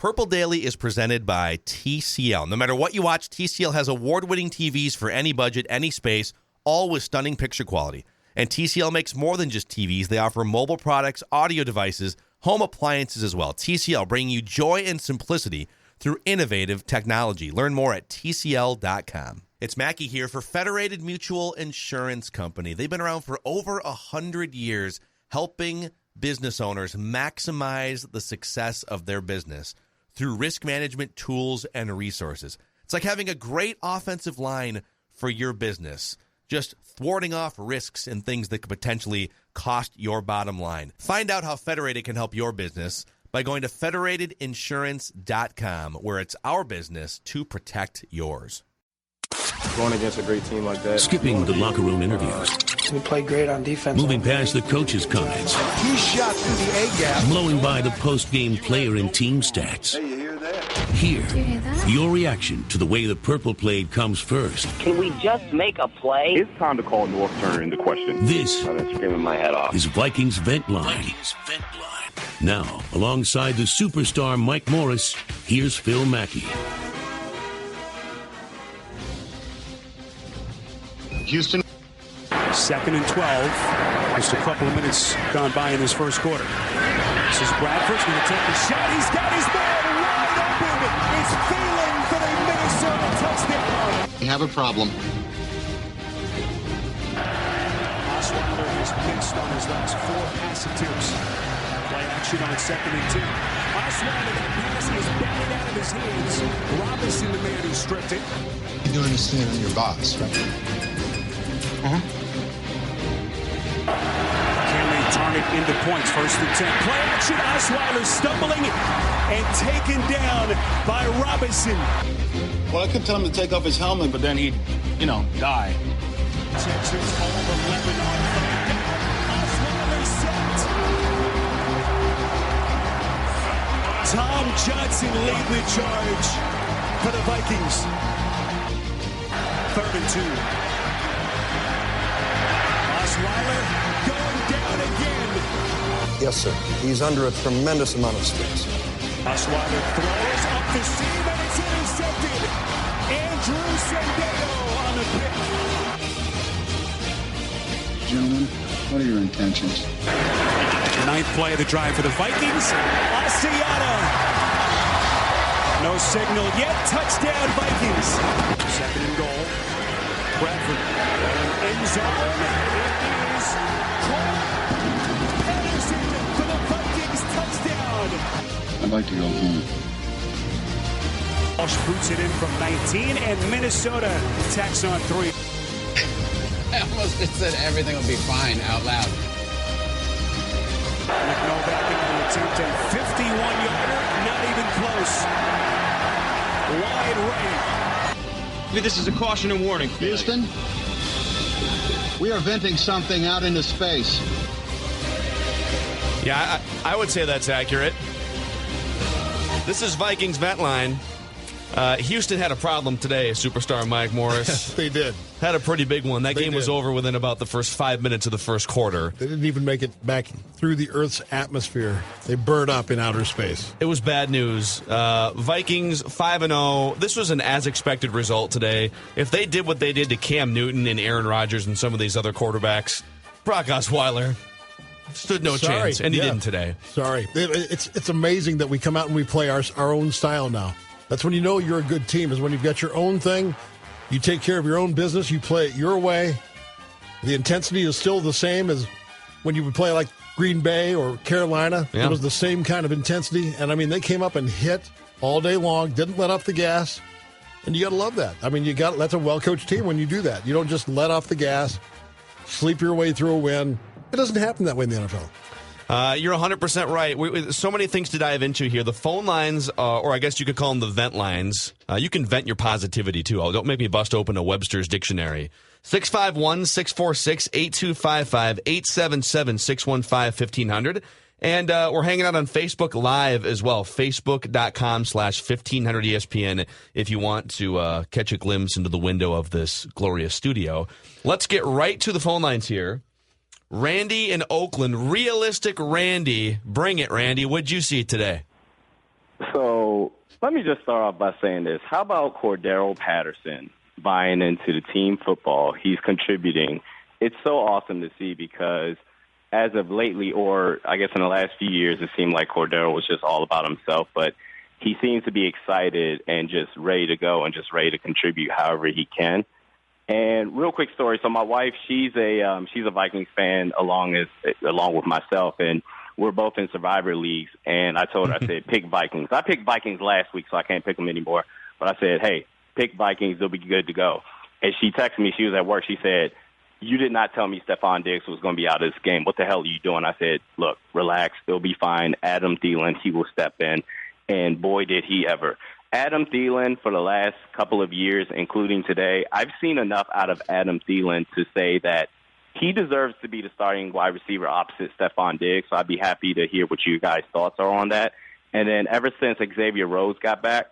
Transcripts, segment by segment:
Purple Daily is presented by TCL. No matter what you watch, TCL has award-winning TVs for any budget, any space, all with stunning picture quality. And TCL makes more than just TVs. They offer mobile products, audio devices, home appliances as well. TCL, bringing you joy and simplicity through innovative technology. Learn more at TCL.com. It's Mackey here for Federated Mutual Insurance Company. They've been around for over 100 years, helping business owners maximize the success of their business through risk management tools and resources. It's like having a great offensive line for your business, just thwarting off risks and things that could potentially cost your bottom line. Find out how Federated can help your business by going to federatedinsurance.com, where it's our business to protect yours. Going against a great team like that. Skipping the locker room interviews. We played great on defense. Moving past the coach's comments. He shot through the A-gap. Blowing by the post-game player and team stats. Hey, you hear that? Here, your reaction to the way the Purple played comes first. Can we just make a play? It's time to call North Turner into question. This I've been screaming my head off. is Vikings Vent Line. Now, alongside the superstar Mike Morris, here's Phil Mackey. Houston. 2nd and 12. Just a couple of minutes gone by in this first quarter. This is Bradford's going to take the shot. He's got his man wide open. It's feeling for the Minnesota touchdown. We have a problem. Osweiler has missed on his last 4 pass attempts. Play action on 2nd and 2. Osweiler, that pass is batted out of his hands. Robinson, the man who stripped it. You do understand I'm your boss, right? Can they turn it into points? 1st and 10. Play action. Osweiler stumbling and taken down by Robinson. Well, I could tell him to take off his helmet, but then he'd, die. Texans all 11 on 3rd. Osweiler set. Tom Johnson lead the charge for the Vikings. 3rd and 2. Osweiler going down again. Yes, sir. He's under a tremendous amount of stress. Osweiler throws up the seam and it's intercepted. Andrew Sendero on the pick. Gentlemen, what are your intentions? 9th play of the drive for the Vikings. Asiata. No signal yet. Touchdown, Vikings. 2nd and goal. Bradford. End zone. It is Cole Patterson for the Vikings touchdown. I'd like to go home. Walsh boots it in from 19, and Minnesota tacks on 3. I almost just said everything will be fine out loud. McNovak into the attempt, a 51-yarder, not even close. Wide right. This is a caution and warning. Houston, we are venting something out into space. Yeah, I would say that's accurate. This is Vikings Vent Line. Houston had a problem today, superstar Mike Morris. They did. Had a pretty big one. That game was over within about the first 5 minutes of the first quarter. They didn't even make it back through the Earth's atmosphere. They burned up in outer space. It was bad news. Vikings 5-0. This was an as-expected result today. If they did what they did to Cam Newton and Aaron Rodgers and some of these other quarterbacks, Brock Osweiler stood no chance, and he didn't today. Sorry. It's amazing that we come out and we play our own style now. That's when you know you're a good team, is when you've got your own thing, you take care of your own business, you play it your way. The intensity is still the same as when you would play like Green Bay or Carolina. Yeah. It was the same kind of intensity. And, I mean, they came up and hit all day long, didn't let off the gas. And you got to love that. I mean, that's a well-coached team when you do that. You don't just let off the gas, sleep your way through a win. It doesn't happen that way in the NFL. You're 100% right. So many things to dive into here. The phone lines, or I guess you could call them the vent lines. You can vent your positivity, too. Don't make me bust open a Webster's dictionary. 651-646-8255, 877-615-1500. And we're hanging out on Facebook Live as well, facebook.com/1500ESPN if you want to catch a glimpse into the window of this glorious studio. Let's get right to the phone lines here. Randy in Oakland, realistic Randy. Bring it, Randy. What'd you see today? So So let me just start off by saying this. How about Cordero Patterson buying into the team football? He's contributing. It's so awesome to see because as of lately, or I guess in the last few years, it seemed like Cordero was just all about himself. But he seems to be excited and just ready to go and just ready to contribute however he can. And real quick story. So my wife, she's a Vikings fan along with myself, and we're both in Survivor leagues. And I told her, I said, pick Vikings. I picked Vikings last week, so I can't pick them anymore. But I said, hey, pick Vikings. They'll be good to go. And she texted me. She was at work. She said, you did not tell me Stephon Diggs was going to be out of this game. What the hell are you doing? I said, look, relax. They'll be fine. Adam Thielen, he will step in. And boy, did he ever. Adam Thielen, for the last couple of years, including today, I've seen enough out of Adam Thielen to say that he deserves to be the starting wide receiver opposite Stephon Diggs. So I'd be happy to hear what you guys' thoughts are on that. And then ever since Xavier Rhodes got back,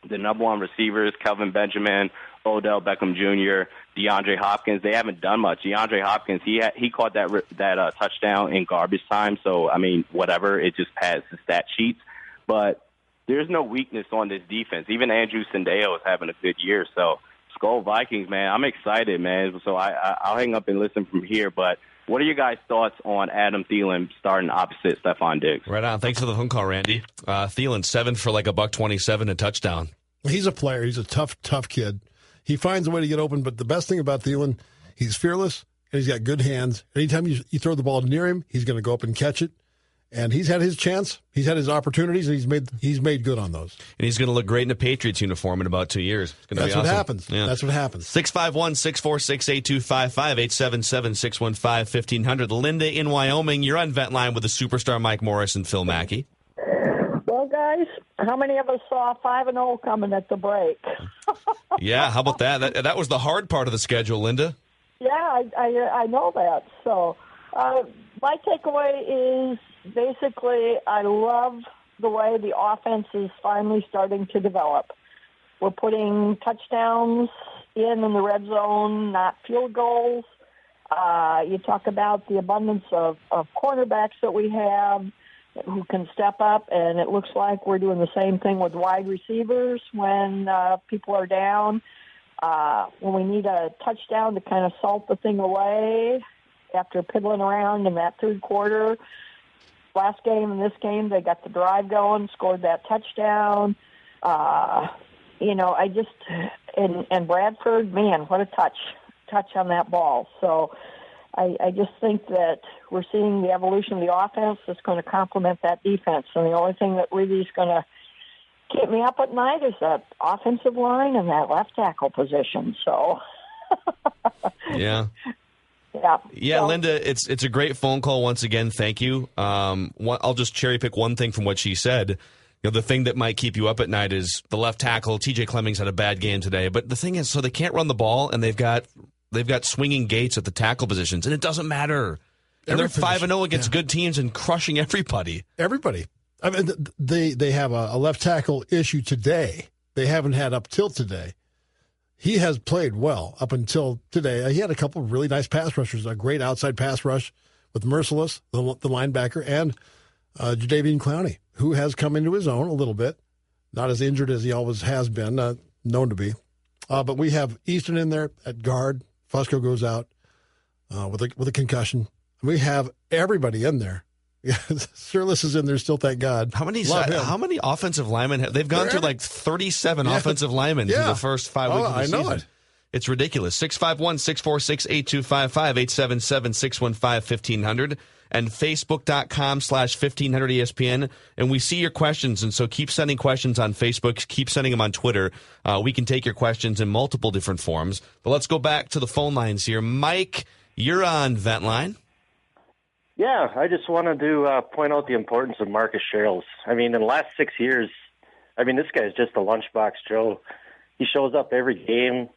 the number one receivers, Kelvin Benjamin, Odell Beckham Jr., DeAndre Hopkins, they haven't done much. DeAndre Hopkins, he caught that touchdown in garbage time. So, I mean, whatever, it just pads the stat sheets. But there's no weakness on this defense. Even Andrew Sendeo is having a good year. So, Skol Vikings, man, I'm excited, man. So I'll hang up and listen from here. But what are your guys' thoughts on Adam Thielen starting opposite Stephon Diggs? Right on. Thanks for the phone call, Randy. Thielen, 7 for like $127 a touchdown. He's a player. He's a tough kid. He finds a way to get open. But the best thing about Thielen, he's fearless and he's got good hands. Anytime you throw the ball near him, he's going to go up and catch it. And he's had his chance. He's had his opportunities, and he's made good on those. And he's going to look great in a Patriots uniform in about 2 years. It's That's be what awesome. happens. Yeah. That's what happens. 651-646-8255, 877-615-1500. Linda in Wyoming, you're on Vent Line with the superstar Mike Morris and Phil Mackey. Well, guys, how many of us saw 5-0 coming at the break? Yeah, how about that? That was the hard part of the schedule, Linda. Yeah, I know that. So my takeaway is basically I love the way the offense is finally starting to develop. We're putting touchdowns in the red zone, not field goals. You talk about the abundance of cornerbacks that we have who can step up, and it looks like we're doing the same thing with wide receivers when people are down. When we need a touchdown to kind of salt the thing away after piddling around in that third quarter. Last game and this game, they got the drive going, scored that touchdown. And Bradford, man, what a touch on that ball. So I just think that we're seeing the evolution of the offense that's going to complement that defense. And the only thing that really is going to keep me up at night is that offensive line and that left tackle position. So, yeah. Yeah, Linda, it's a great phone call once again. Thank you. I'll just cherry pick one thing from what she said. The thing that might keep you up at night is the left tackle. TJ Clemmings had a bad game today, but the thing is, so they can't run the ball, and they've got swinging gates at the tackle positions, and it doesn't matter. And they're 5-0 against good teams and crushing everybody. Everybody. I mean, they have a left tackle issue today. They haven't had up till today. He has played well up until today. He had a couple of really nice pass rushers, a great outside pass rush with Merciless, the linebacker, and Jadeveon Clowney, who has come into his own a little bit. Not as injured as he always has been, known to be. But we have Easton in there at guard. Fusco goes out with a concussion. We have everybody in there. Sirlis is in there still, thank God. How many offensive linemen they've gone through like 37 offensive linemen through the first 5 weeks of the season. I know it. It's ridiculous. 651-646-8255, 877-615-1500, and Facebook.com/1500ESPN. And we see your questions, and so keep sending questions on Facebook. Keep sending them on Twitter. We can take your questions in multiple different forms. But let's go back to the phone lines here. Mike, you're on Vent Line. Yeah, I just wanted to point out the importance of Marcus Sherrills. I mean, in the last 6 years, this guy's just a lunchbox Joe. He shows up every game.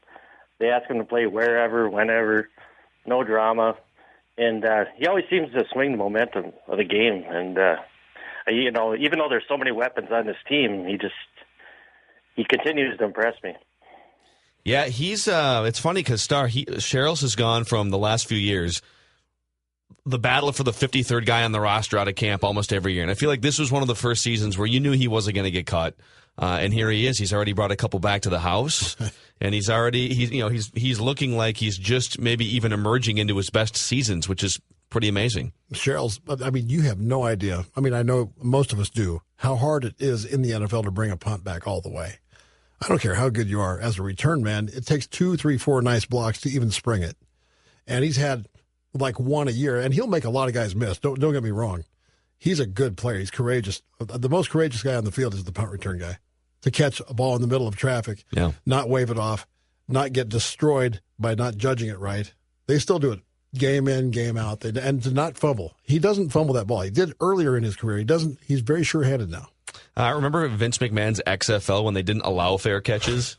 They ask him to play wherever, whenever, no drama. And he always seems to swing the momentum of the game. And, even though there's so many weapons on this team, he continues to impress me. Yeah, he's it's funny because Sherrills has gone from the last few years the battle for the 53rd guy on the roster out of camp almost every year. And I feel like this was one of the first seasons where you knew he wasn't going to get cut. And here he is. He's already brought a couple back to the house, and he's looking like he's just maybe even emerging into his best seasons, which is pretty amazing. Cheryl's, I mean, you have no idea. I mean, I know most of us do, how hard it is in the NFL to bring a punt back all the way. I don't care how good you are as a return man. It takes 2, 3, 4 nice blocks to even spring it. And he's had like one a year, and he'll make a lot of guys miss. Don't get me wrong. He's a good player. He's courageous. The most courageous guy on the field is the punt return guy. To catch a ball in the middle of traffic, not wave it off, not get destroyed by not judging it right. They still do it game in, game out, and to not fumble. He doesn't fumble that ball. He did earlier in his career. He doesn't. He's very sure-handed now. Remember Vince McMahon's XFL when they didn't allow fair catches?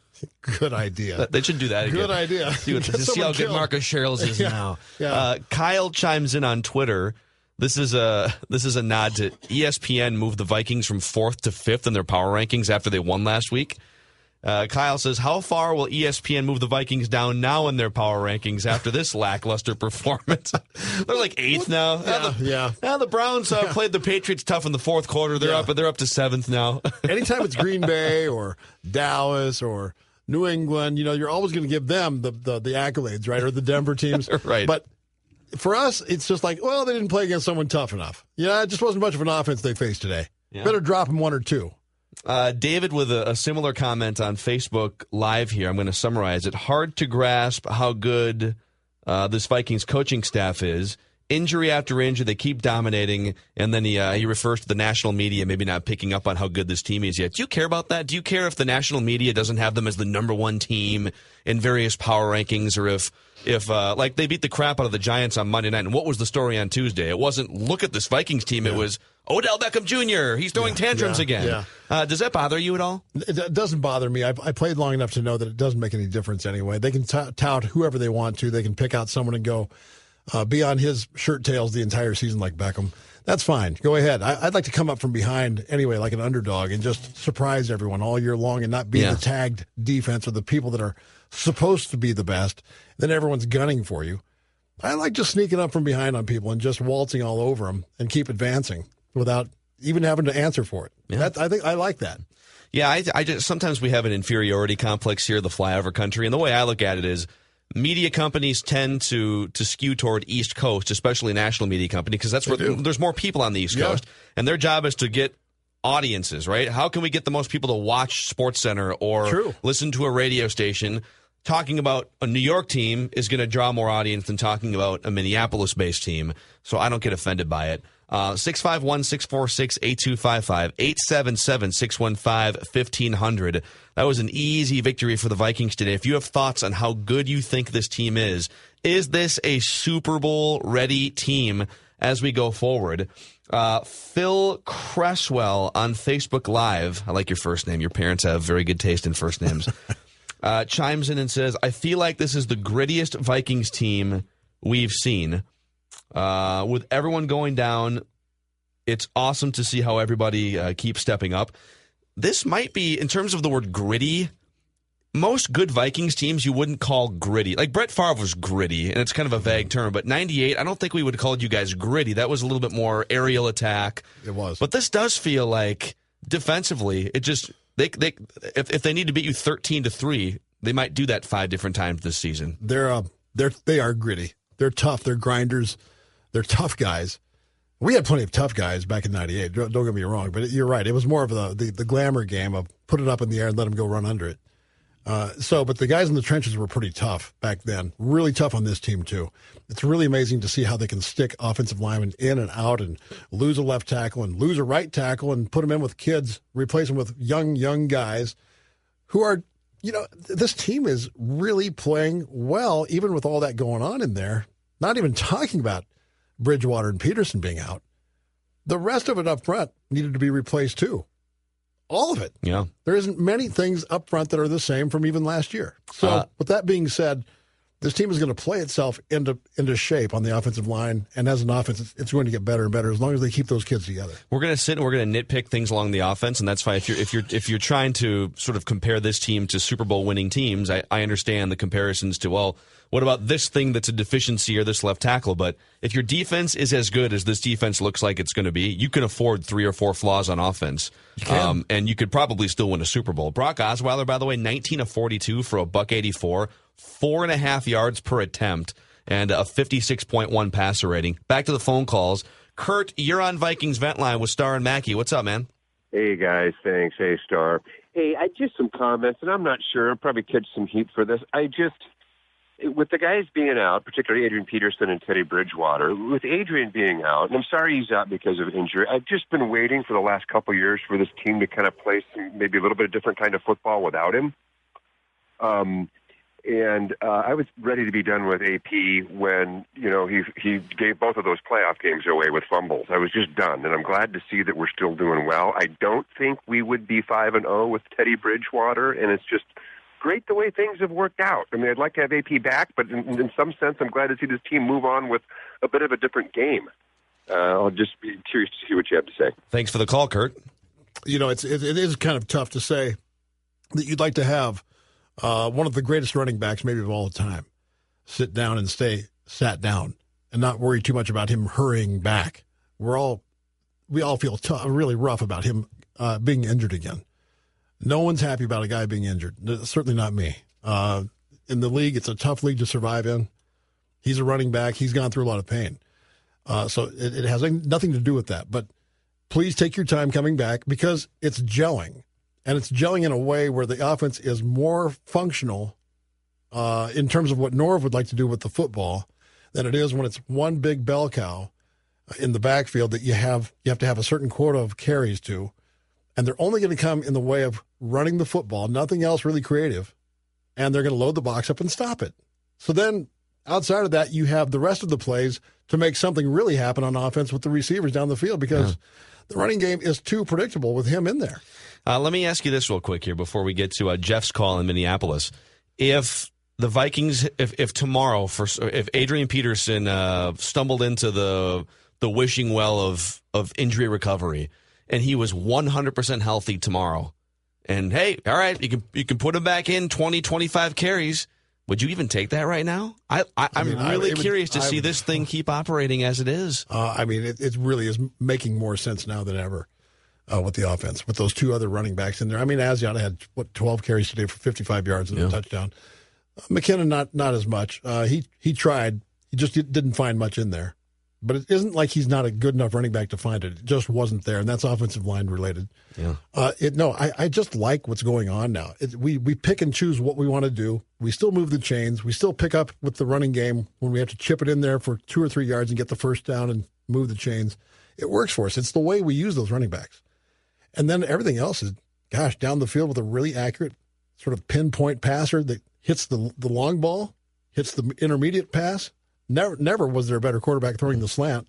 Good idea. They should do that again. Good idea. See how good Marcus Sherrills is now. Yeah. Kyle chimes in on Twitter. This is a nod to ESPN moved the Vikings from 4th to 5th in their power rankings after they won last week. Kyle says, how far will ESPN move the Vikings down now in their power rankings after this lackluster performance? They're like 8th now. Now the Browns played the Patriots tough in the 4th quarter. They're up to 7th now. Anytime it's Green Bay or Dallas or New England, you're always going to give them the accolades, right? Or the Denver teams. Right. But for us, it's just like, well, they didn't play against someone tough enough. It just wasn't much of an offense they faced today. Yeah. Better drop them 1 or 2. David with a similar comment on Facebook Live here. I'm going to summarize it. Hard to grasp how good this Vikings coaching staff is. Injury after injury, they keep dominating, and then he refers to the national media maybe not picking up on how good this team is yet. Do you care about that? Do you care if the national media doesn't have them as the number 1 team in various power rankings, or if like they beat the crap out of the Giants on Monday night, and what was the story on Tuesday? It wasn't, look at this Vikings team. It was, Odell Beckham Jr., he's throwing tantrums again. Does that bother you at all? It doesn't bother me. I played long enough to know that it doesn't make any difference anyway. They can tout whoever they want to. They can pick out someone and go be on his shirt tails the entire season like Beckham. That's fine. Go ahead. I'd like to come up from behind anyway like an underdog and just surprise everyone all year long and not be the tagged defense or the people that are supposed to be the best. Then everyone's gunning for you. I like just sneaking up from behind on people and just waltzing all over them and keep advancing without even having to answer for it. Yeah. I think I like that. Yeah, I just sometimes we have an inferiority complex here, the flyover country, and the way I look at it is media companies tend to skew toward East Coast, especially national media company, because that's where there's more people on the East Coast, and their job is to get audiences, right? How can we get the most people to watch SportsCenter or listen to a radio station? Talking about a New York team is going to draw more audience than talking about a Minneapolis-based team, so I don't get offended by it. 651-646-8255, 877-615-1500. That was an easy victory for the Vikings today. If you have thoughts on how good you think this team is this a Super Bowl-ready team as we go forward? Phil Cresswell on Facebook Live, I like your first name. Your parents have very good taste in first names. Chimes in and says, I feel like this is the grittiest Vikings team we've seen. With everyone going down, it's awesome to see how everybody keeps stepping up. This might be, in terms of the word gritty, most good Vikings teams you wouldn't call gritty. Like Brett Favre was gritty, and it's kind of a vague term, but 98, I don't think we would have called you guys gritty. That was a little bit more aerial attack. It was. But this does feel like, defensively, it just... If they need to beat you 13-3, they might do that 5 different times this season. They are gritty. They're tough. They're grinders. They're tough guys. We had plenty of tough guys back in '98. Don't get me wrong, but you're right. It was more of the glamour game of put it up in the air and let them go run under it. But the guys in the trenches were pretty tough back then. Really tough on this team, too. It's really amazing to see how they can stick offensive linemen in and out and lose a left tackle and lose a right tackle and put them in with kids, replace them with young guys who are, this team is really playing well, even with all that going on in there. Not even talking about Bridgewater and Peterson being out. The rest of it up front needed to be replaced, too. All of it. Yeah. There isn't many things up front that are the same from even last year. So with that being said, this team is going to play itself into shape on the offensive line, and as an offense, it's going to get better and better as long as they keep those kids together. We're going to sit and we're going to nitpick things along the offense, and that's fine. If you're trying to sort of compare this team to Super Bowl winning teams, I understand the comparisons to, well, what about this thing that's a deficiency or this left tackle? But if your defense is as good as this defense looks like it's going to be, you can afford 3 or 4 flaws on offense, and you could probably still win a Super Bowl. Brock Osweiler, by the way, 19 of 42 for a $184. 4.5 yards per attempt, and a 56.1 passer rating. Back to the phone calls. Kurt, you're on Vikings Vent Line with Star and Mackey. What's up, man? Hey, guys. Thanks. Hey, Star. Hey, I just some comments, and I'm not sure. I'll probably catch some heat for this. With the guys being out, particularly Adrian Peterson and Teddy Bridgewater, with Adrian being out, and I'm sorry he's out because of injury, I've just been waiting for the last couple of years for this team to kind of play some, maybe a little bit of different kind of football without him. And I was ready to be done with AP when, he gave both of those playoff games away with fumbles. I was just done, and I'm glad to see that we're still doing well. I don't think we would be 5-0 with Teddy Bridgewater, and it's just great the way things have worked out. I mean, I'd like to have AP back, but in some sense, I'm glad to see this team move on with a bit of a different game. I'll just be curious to see what you have to say. Thanks for the call, Kurt. It is kind of tough to say that you'd like to have one of the greatest running backs maybe of all time sit down and stay sat down and not worry too much about him hurrying back. We all feel really rough about him being injured again. No one's happy about a guy being injured. Certainly not me. In the league, it's a tough league to survive in. He's a running back. He's gone through a lot of pain. So it has nothing to do with that. But please take your time coming back because it's gelling. And it's gelling in a way where the offense is more functional in terms of what Norv would like to do with the football than it is when it's one big bell cow in the backfield that you have to have a certain quota of carries to. And they're only going to come in the way of running the football, nothing else really creative. And they're going to load the box up and stop it. So then outside of that, you have the rest of the plays to make something really happen on offense with the receivers down the field because the running game is too predictable with him in there. Let me ask you this real quick here before we get to Jeff's call in Minneapolis. If the Vikings, if tomorrow, if Adrian Peterson stumbled into the wishing well of injury recovery and he was 100% healthy tomorrow, and hey, all right, you can put him back in 20, 25 carries, would you even take that right now? I'm really curious to see this thing keep operating as it is. It really is making more sense now than ever. With the offense, with those 2 other running backs in there. I mean, Asiata had 12 carries today for 55 yards and a touchdown. McKinnon not as much. He tried. He just didn't find much in there. But it isn't like he's not a good enough running back to find it. It just wasn't there, and that's offensive line related. Yeah. I just like what's going on now. We pick and choose what we want to do. We still move the chains. We still pick up with the running game when we have to chip it in there for 2 or 3 yards and get the first down and move the chains. It works for us. It's the way we use those running backs. And then everything else is, down the field with a really accurate sort of pinpoint passer that hits the long ball, hits the intermediate pass. Never was there a better quarterback throwing the slant.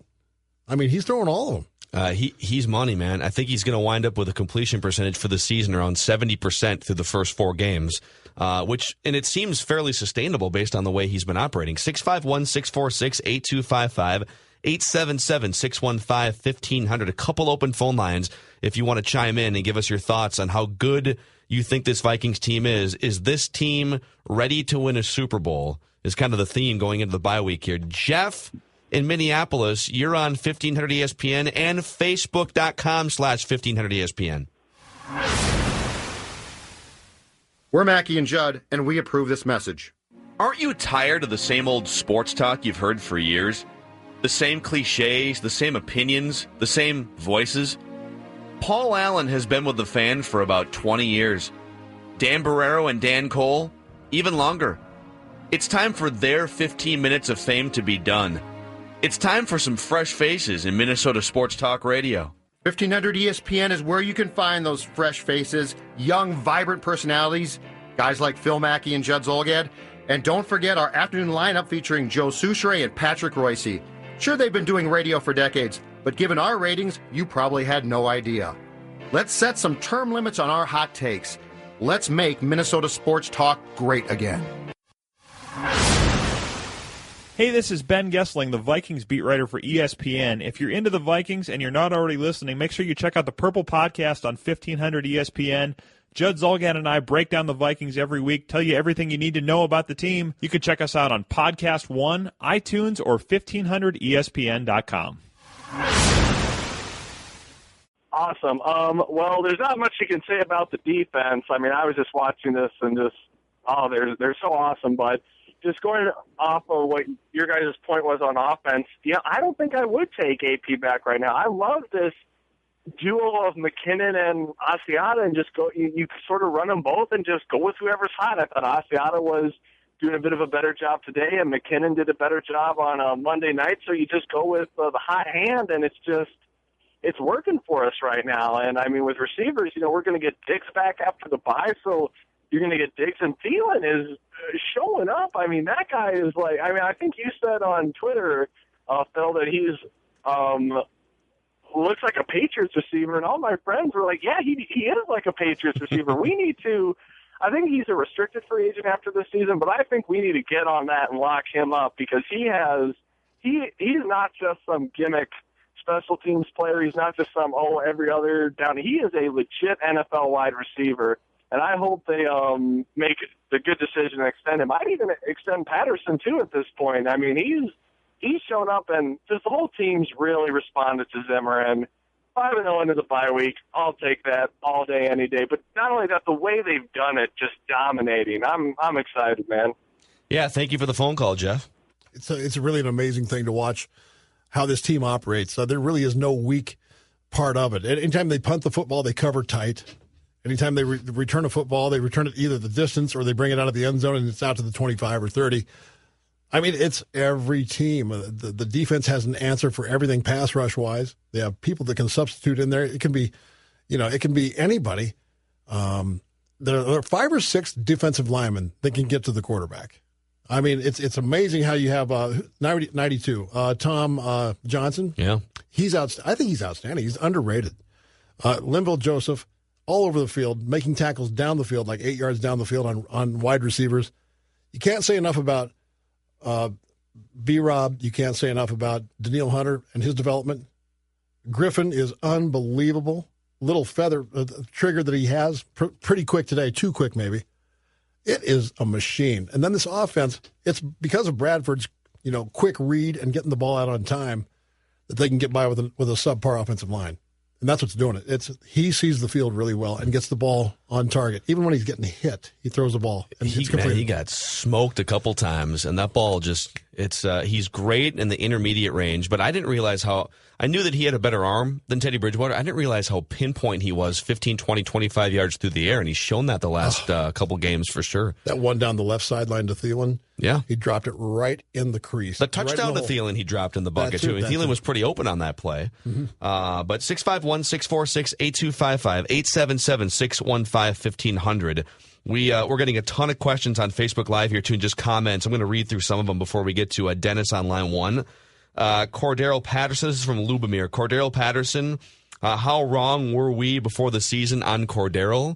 I mean, he's throwing all of them. He's money, man. I think he's going to wind up with a completion percentage for the season around 70% through the first 4 games, and it seems fairly sustainable based on the way he's been operating. 651-646-8255. 877-615-1500. A couple open phone lines if you want to chime in and give us your thoughts on how good you think this Vikings team is. Is this team ready to win a Super Bowl? Is kind of the theme going into the bye week here. Jeff in Minneapolis, you're on 1500 ESPN and Facebook.com/1500 ESPN. We're Mackey and Judd, and we approve this message. Aren't you tired of the same old sports talk you've heard for years? The same cliches, the same opinions, the same voices. Paul Allen has been with the fan for about 20 years. Dan Barrero and Dan Cole, even longer. It's time for their 15 minutes of fame to be done. It's time for some fresh faces in Minnesota Sports Talk Radio. 1500 ESPN is where you can find those fresh faces, young, vibrant personalities, guys like Phil Mackey and Judd Zolgad. And don't forget our afternoon lineup featuring Joe Souchere and Patrick Royce. Sure, they've been doing radio for decades, but given our ratings, you probably had no idea. Let's set some term limits on our hot takes. Let's make Minnesota Sports Talk great again. Hey, this is Ben Gessling, the Vikings beat writer for ESPN. If you're into the Vikings and you're not already listening, make sure you check out the Purple Podcast on 1500 ESPN. Judd Zolgad and I break down the Vikings every week, tell you everything you need to know about the team. You can check us out on Podcast One, iTunes, or 1500ESPN.com. Awesome. Well, there's not much you can say about the defense. I mean, I was just watching this and they're so awesome. But just going off of what your guys' point was on offense, I don't think I would take AP back right now. I love this duo of McKinnon and Asiata, and just go. You sort of run them both and just go with whoever's hot. I thought Asiata was doing a bit of a better job today, and McKinnon did a better job on Monday night. So you just go with the hot hand, and it's working for us right now. And I mean, with receivers, we're going to get Diggs back after the bye, so you're going to get Diggs, and Thielen is showing up. I mean, that guy is like. I mean, I think you said on Twitter, Phil, that he's looks like a Patriots receiver, and all my friends were like, yeah, he is like a Patriots receiver. We need to – I think he's a restricted free agent after this season, but I think we need to get on that and lock him up because he's not just some gimmick special teams player. He's not just some, every other down. He is a legit NFL wide receiver, and I hope they make the good decision and extend him. I'd even extend Patterson, too, at this point. I mean, he's shown up, and just the whole team's really responded to Zimmer. And 5-0 into the bye week, I'll take that all day, any day. But not only that, the way they've done it, just dominating. I'm excited, man. Yeah, thank you for the phone call, Jeff. It's really an amazing thing to watch how this team operates. There really is no weak part of it. Anytime they punt the football, they cover tight. Anytime they return a football, they return it either the distance or they bring it out of the end zone and it's out to the 25 or 30. I mean, it's every team. The defense has an answer for everything pass rush wise. They have people that can substitute in there. It can be, it can be anybody. There are 5 or 6 defensive linemen that can get to the quarterback. I mean, it's amazing how you have 92 Tom Johnson. Yeah, I think he's outstanding. He's underrated. Linville Joseph, all over the field, making tackles down the field, like 8 yards down the field on wide receivers. You can't say enough about B-Rob. You can't say enough about Daniil Hunter and his development. Griffin is unbelievable. Little feather trigger that he has, pretty quick today, too quick maybe. It is a machine. And then this offense, it's because of Bradford's quick read and getting the ball out on time that they can get by with a subpar offensive line. And that's what's doing it. He sees the field really well and gets the ball on target. Even when he's getting hit, he throws the ball. And he got smoked a couple times, and that ball he's great in the intermediate range, but I didn't realize I knew that he had a better arm than Teddy Bridgewater. I didn't realize how pinpoint he was 15, 20, 25 yards through the air, and he's shown that the last couple games for sure. That one down the left sideline to Thielen. Yeah. He dropped it right in the crease. The touchdown to Thielen he dropped in the bucket, too. And Thielen was pretty open on that play. Mm-hmm. But 651-646-8255, 877-615-1500. We're getting a ton of questions on Facebook Live here, too, and just comments. I'm going to read through some of them before we get to Dennis on line 1. Cordero Patterson, this is from Lubomir. Cordero Patterson, how wrong were we before the season on Cordero?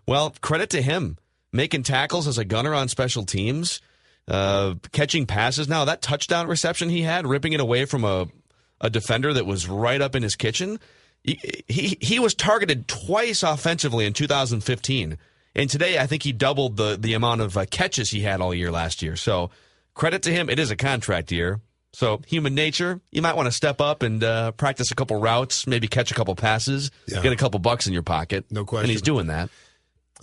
Well, credit to him. Making tackles as a gunner on special teams, catching passes. Now, that touchdown reception he had, ripping it away from a defender that was right up in his kitchen, he was targeted twice offensively in 2015. And today, I think he doubled the amount of catches he had all year last year. So credit to him. It is a contract year. So human nature, you might want to step up and practice a couple routes, maybe catch a couple passes, get a couple bucks in your pocket. No question. And he's doing that.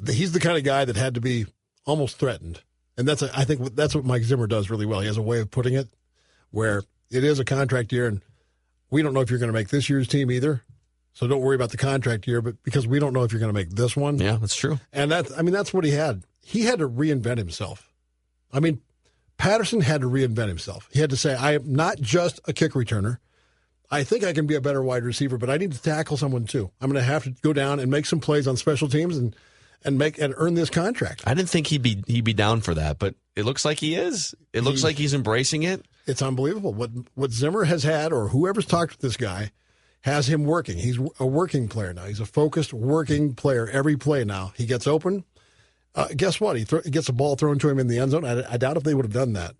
He's the kind of guy that had to be almost threatened. And I think that's what Mike Zimmer does really well. He has a way of putting it where it is a contract year, and we don't know if you're going to make this year's team either. So don't worry about the contract year, but because we don't know if you're going to make this one. Yeah, that's true. And that's what he had. He had to reinvent himself. I mean, Patterson had to reinvent himself. He had to say, I am not just a kick returner. I think I can be a better wide receiver, but I need to tackle someone too. I'm going to have to go down and make some plays on special teams and earn this contract. I didn't think he'd be down for that, but it looks like he is. It looks like he's embracing it. It's unbelievable. What Zimmer has had, or whoever's talked with this guy, has him working. He's a working player now. He's a focused working player every play now. He gets open. Guess what? He gets a ball thrown to him in the end zone. I doubt if they would have done that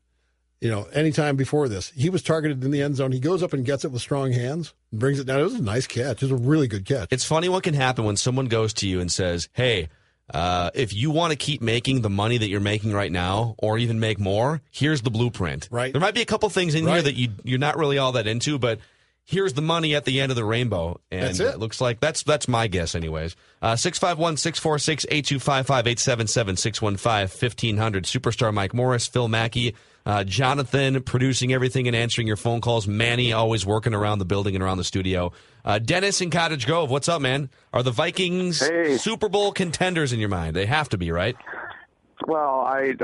anytime before this. He was targeted in the end zone. He goes up and gets it with strong hands and brings it down. It was a nice catch. It was a really good catch. It's funny what can happen when someone goes to you and says, hey, if you want to keep making the money that you're making right now or even make more, here's the blueprint. Right. There might be a couple things in here that you're not really all that into, but here's the money at the end of the rainbow. And that's it. It looks like that's my guess anyways. 651-646-8255-877-615-1500. Superstar Mike Morris, Phil Mackey, Jonathan producing everything and answering your phone calls. Manny always working around the building and around the studio. Dennis in Cottage Grove, what's up, man? Are the Vikings Super Bowl contenders in your mind? They have to be, right? Well, I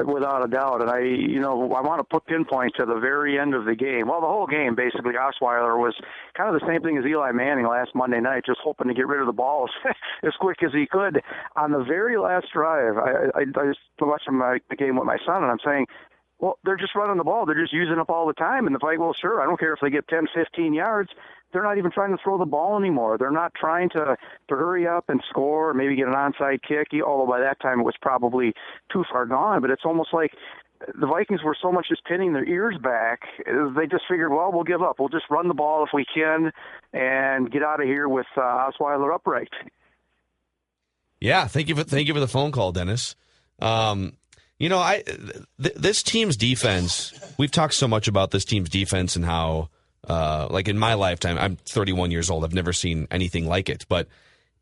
without a doubt, and I want to put pinpoint to the very end of the game. Well, the whole game, basically, Osweiler was kind of the same thing as Eli Manning last Monday night, just hoping to get rid of the ball as quick as he could. On the very last drive, I was watching the game with my son, and I'm saying, well, they're just running the ball. They're just using up all the time. And the Vikings, well, sure, I don't care if they get 10, 15 yards. They're not even trying to throw the ball anymore. They're not trying to hurry up and score or maybe get an onside kick, although by that time it was probably too far gone. But it's almost like the Vikings were so much just pinning their ears back. They just figured, well, we'll give up. We'll just run the ball if we can and get out of here with Osweiler upright. Yeah, thank you for the phone call, Dennis. This team's defense, we've talked so much about this team's defense and how, like in my lifetime, I'm 31 years old. I've never seen anything like it, but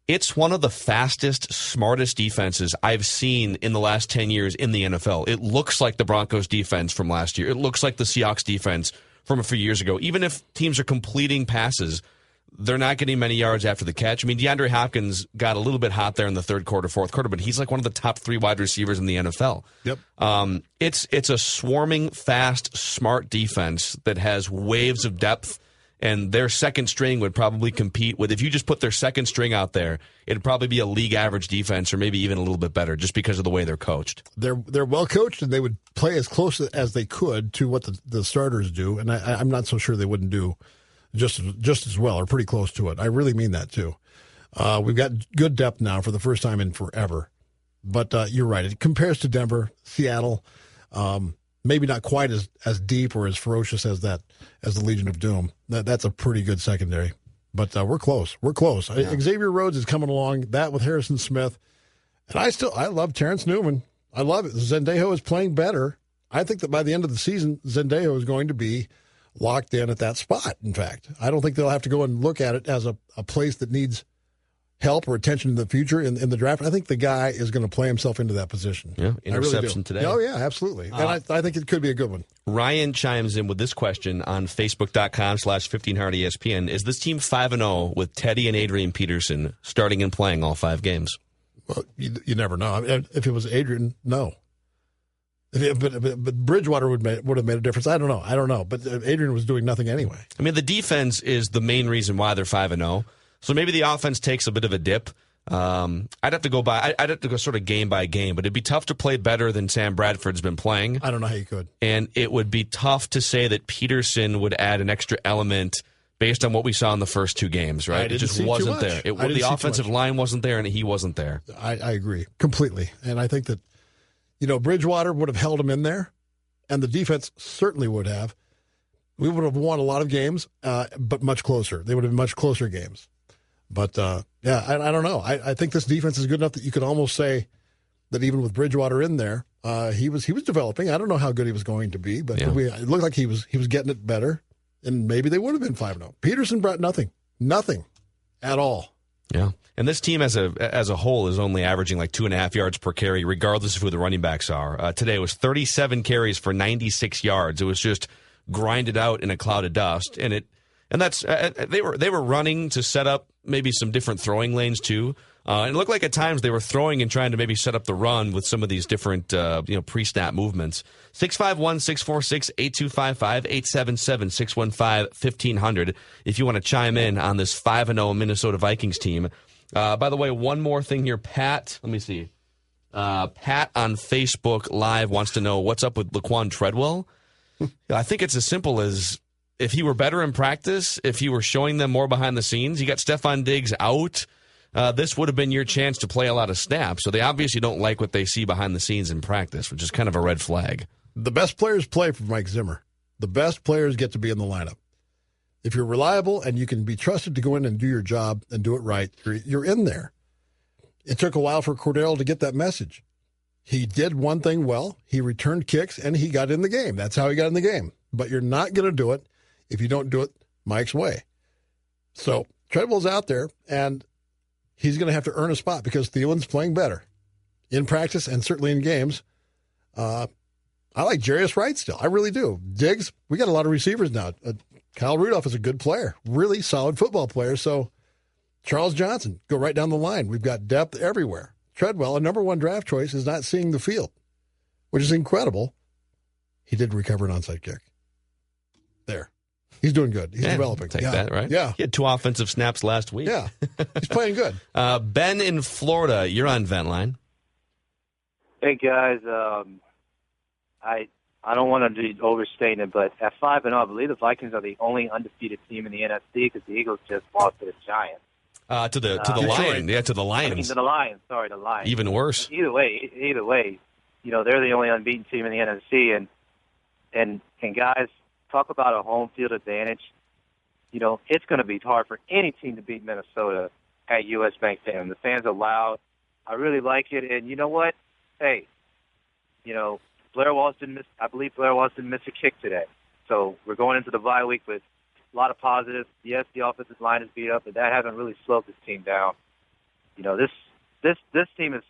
it's one of the fastest, smartest defenses I've seen in the last 10 years in the NFL. It looks like the Broncos defense from last year. It looks like the Seahawks defense from a few years ago. Even if teams are completing passes, they're not getting many yards after the catch. I mean, DeAndre Hopkins got a little bit hot there in the third quarter, fourth quarter, but he's like one of the top 3 wide receivers in the NFL. Yep. It's a swarming, fast, smart defense that has waves of depth, and their second string would probably compete with, if you just put their second string out there, it'd probably be a league average defense or maybe even a little bit better just because of the way they're coached. They're well coached, and they would play as close as they could to what the starters do, and I'm not so sure they wouldn't do just as well or pretty close to it. I really mean that too. We've got good depth now for the first time in forever. But you're right. It compares to Denver, Seattle, maybe not quite as deep or as ferocious as the Legion of Doom. That's a pretty good secondary. But we're close. We're close. Yeah. Xavier Rhodes is coming along. That with Harrison Smith. And I love Terrence Newman. I love it. Zendejo is playing better. I think that by the end of the season, Zendejo is going to be locked in at that spot, in fact. I don't think they'll have to go and look at it as a place that needs help or attention in the future in the draft. I think the guy is going to play himself into that position. Yeah, interception really today. Oh, yeah, absolutely. And I think it could be a good one. Ryan chimes in with this question on Facebook.com/1500ESPN. Is this team 5-0 with Teddy and Adrian Peterson starting and playing all 5 games? Well, you never know. If it was Adrian, no. But Bridgewater would have made a difference. I don't know. But Adrian was doing nothing anyway. I mean, the defense is the main reason why they're 5-0. So maybe the offense takes a bit of a dip. I'd have to go sort of game by game, but it'd be tough to play better than Sam Bradford's been playing. I don't know how you could. And it would be tough to say that Peterson would add an extra element based on what we saw in the first 2 games, right? It just wasn't there. The offensive line wasn't there, and he wasn't there. I agree completely. And I think that, Bridgewater would have held him in there, and the defense certainly would have. We would have won a lot of games, but much closer. They would have been much closer games. But, I don't know. I think this defense is good enough that you could almost say that even with Bridgewater in there, he was developing. I don't know how good he was going to be, but it looked like he was getting it better, and maybe they would have been 5-0. Peterson brought nothing at all. Yeah. And this team as a whole is only averaging like 2.5 yards per carry, regardless of who the running backs are. Today it was 37 carries for 96 yards. It was just grinded out in a cloud of dust, and that's they were running to set up maybe some different throwing lanes too. It looked like at times they were throwing and trying to maybe set up the run with some of these different pre-snap movements. 651-646-8255-877-615-1500 if you want to chime in on this 5-0 Minnesota Vikings team. By the way, one more thing here, Pat. Let me see. Pat on Facebook Live wants to know what's up with Laquan Treadwell. I think it's as simple as if he were better in practice, if he were showing them more behind the scenes. You got Stephon Diggs out. This would have been your chance to play a lot of snaps. So they obviously don't like what they see behind the scenes in practice, which is kind of a red flag. The best players play for Mike Zimmer. The best players get to be in the lineup. If you're reliable and you can be trusted to go in and do your job and do it right, you're in there. It took a while for Cordero to get that message. He did one thing well. He returned kicks, and he got in the game. That's how he got in the game. But you're not going to do it if you don't do it Mike's way. So Treadwell's out there, and he's going to have to earn a spot because Thielen's playing better in practice and certainly in games. I like Jarius Wright still. I really do. Diggs, we got a lot of receivers now. Kyle Rudolph is a good player, really solid football player. So Charles Johnson, go right down the line. We've got depth everywhere. Treadwell, a number one draft choice, is not seeing the field, which is incredible. He did recover an onside kick. There. He's doing good. He's developing. Take that, right? Yeah. He had 2 offensive snaps last week. Yeah. He's playing good. Ben in Florida, you're on Vent Line. Hey, guys. I don't want to be overstating it, but at 5-0, I believe the Vikings are the only undefeated team in the NFC because the Eagles just lost to the Giants. To the Lions. Yeah, to the Lions. I mean, to the Lions. Sorry, the Lions. Even worse. Either way, they're the only unbeaten team in the NFC, and guys, talk about a home field advantage. It's going to be hard for any team to beat Minnesota at U.S. Bank Stadium. The fans are loud. I really like it, and you know what? Hey, Blair Walsh didn't miss. I believe Blair Walsh didn't miss a kick today. So we're going into the bye week with a lot of positives. Yes, the offensive line is beat up, but that hasn't really slowed this team down. This team is,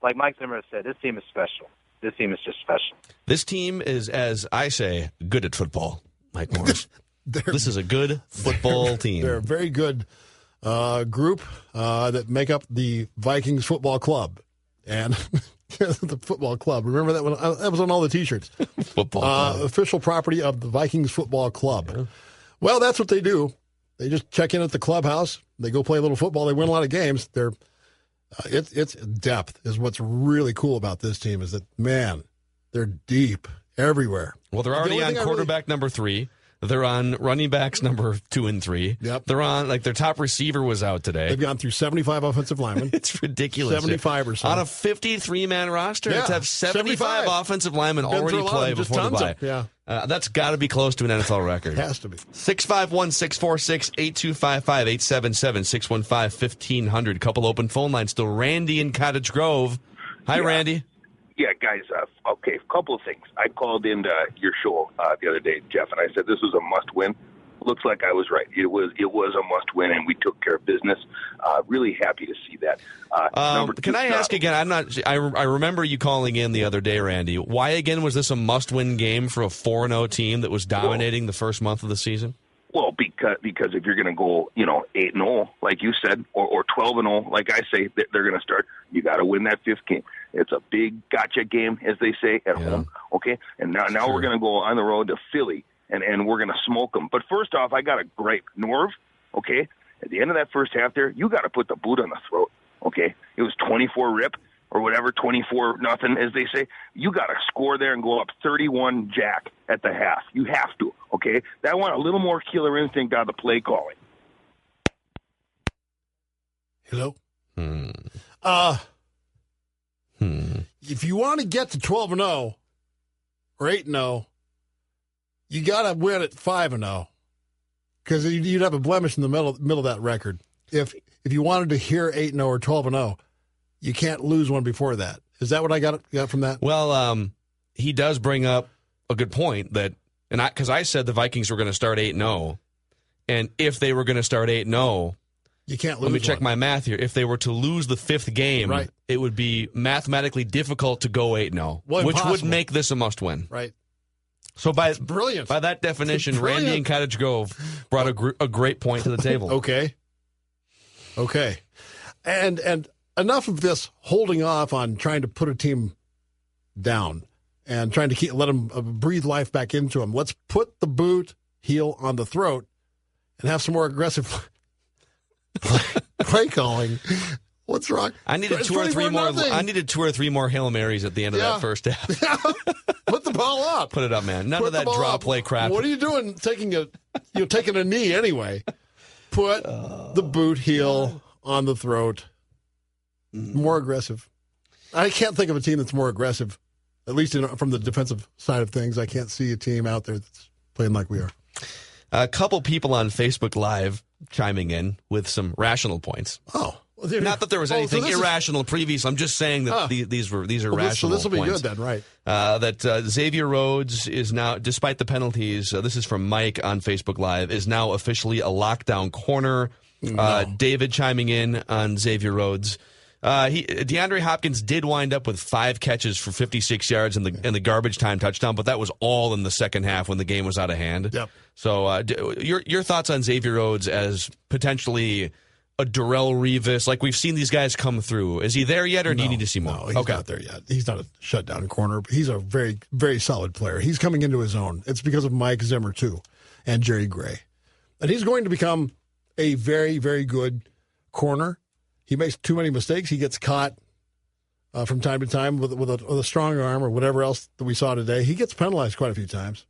like Mike Zimmer said, this team is special. This team is just special. This team is, as I say, good at football, Mike Morris. This is a good football team. They're a very good group that make up the Vikings Football Club. And the football club. Remember that one? That was on all the T-shirts. Football official property of the Vikings Football Club. Yeah. Well, that's what they do. They just check in at the clubhouse. They go play a little football. They win a lot of games. It's depth is what's really cool about this team is that, man, they're deep everywhere. Well, they're already on quarterback number 3. They're on running backs number 2 and 3. Yep. They're on, their top receiver was out today. They've gone through 75 offensive linemen. It's ridiculous. 75 or so. On a 53-man roster, yeah, to have 75 offensive linemen already play before the bye. Yeah. That's got to be close to an NFL record. It has to be. 651-646-8255-877-615-1500. Couple open phone lines still. Randy in Cottage Grove. Hi, Randy. Yeah, guys, okay, a couple of things. I called into your show the other day, Jeff, and I said this was a must-win. Looks like I was right. It was a must-win, and we took care of business. Really happy to see that. Can I ask again? I remember you calling in the other day, Randy. Why again was this a must-win game for a 4-0 team that was dominating the first month of the season? Well, because if you're going to go, 8-0, like you said, or 12-0, like I say, they're going to start. You got to win that 5th game. It's a big gotcha game, as they say at home. Okay, and now we're going to go on the road to Philly, and we're going to smoke them. But first off, I got a gripe, Norv. Okay, at the end of that first half, there, you got to put the boot on the throat. Okay, it was 24-rip. Or whatever, 24-0, as they say. You got to score there and go up 31 jack at the half. You have to, okay? I want a little more killer instinct out of the play calling. Hello? If you want to get to 12-0 or 8-0, you got to win at 5-0 because you'd have a blemish in the middle of that record. If you wanted to hear 8-0 or 12-0, you can't lose one before that. Is that what I got from that? Well, he does bring up a good point because I said the Vikings were going to start 8-0, and if they were going to start 8-0, you can't lose. Let me check my math here. If they were to lose the 5th game, right, it would be mathematically difficult to go 8-0, which would make this a must-win. Right. So brilliant. By that definition, Randy in Cottage Grove brought a great point to the table. Okay. And enough of this holding off on trying to put a team down and trying to let them breathe life back into them. Let's put the boot heel on the throat and have some more aggressive play calling. What's wrong? I needed 2 or 3 more. I needed 2 or 3 more Hail Marys at the end of that first half. Put the ball up. Put it up, man. None of that draw play crap. What are you doing? Taking a knee anyway. Put the boot heel on the throat. More aggressive. I can't think of a team that's more aggressive At least from the defensive side of things, I can't see a team out there that's playing like we are. A couple people on Facebook Live chiming in with some rational points. Oh. Well, not that there was anything irrational previous. I'm just saying that these are rational So this will be points. good then, right? That Xavier Rhodes is now, despite the penalties, this is from Mike on Facebook Live, is now officially a lockdown corner. David chiming in on Xavier Rhodes. DeAndre Hopkins did wind up with 5 catches for 56 yards in the garbage time touchdown, but that was all in the second half when the game was out of hand. Yep. So your thoughts on Xavier Rhodes as potentially a Darrelle Revis? Like, we've seen these guys come through. Is he there yet, or do you need to see more? No, he's not there yet. He's not a shutdown corner. He's a very, very solid player. He's coming into his own. It's because of Mike Zimmer, too, and Jerry Gray. And he's going to become a very, very good corner. He makes too many mistakes. He gets caught from time to time with a strong arm or whatever else that we saw today. He gets penalized quite a few times.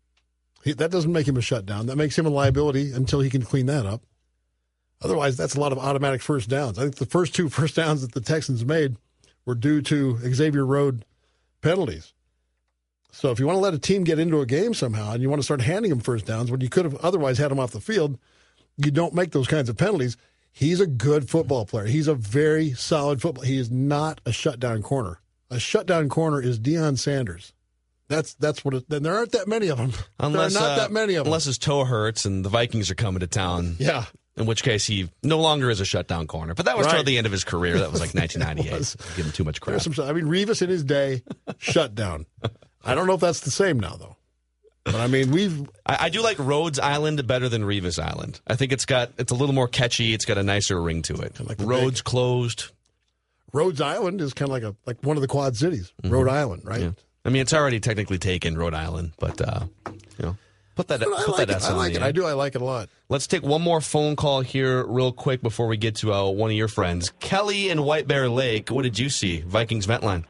That doesn't make him a shutdown. That makes him a liability until he can clean that up. Otherwise, that's a lot of automatic first downs. I think the first 2 first downs that the Texans made were due to Xavier Rhodes penalties. So if you want to let a team get into a game somehow and you want to start handing them first downs when you could have otherwise had them off the field, you don't make those kinds of penalties. He's a good football player. He's a very solid football. He is not a shutdown corner. A shutdown corner is Deion Sanders. That's what it. Then there aren't that many of them. Unless, there are not that many of them. Unless his toe hurts and the Vikings are coming to town. Yeah. In which case he no longer is a shutdown corner. But that was toward the end of his career. That was like 1998. Give him too much crap. Revis in his day, shutdown. I don't know if that's the same now, though. But, I mean, I do like Rhodes Island better than Revis Island. I think it's a little more catchy. It's got a nicer ring to it. Like Rhodes closed. Rhodes Island is kind of like one of the Quad Cities. Mm-hmm. Rhode Island, right? Yeah. I mean, it's already technically taken, Rhode Island, but, put that S I on like the it. end. I like it a lot. Let's take one more phone call here real quick before we get to one of your friends. Kelly in White Bear Lake, what did you see? Vikings Vent Line.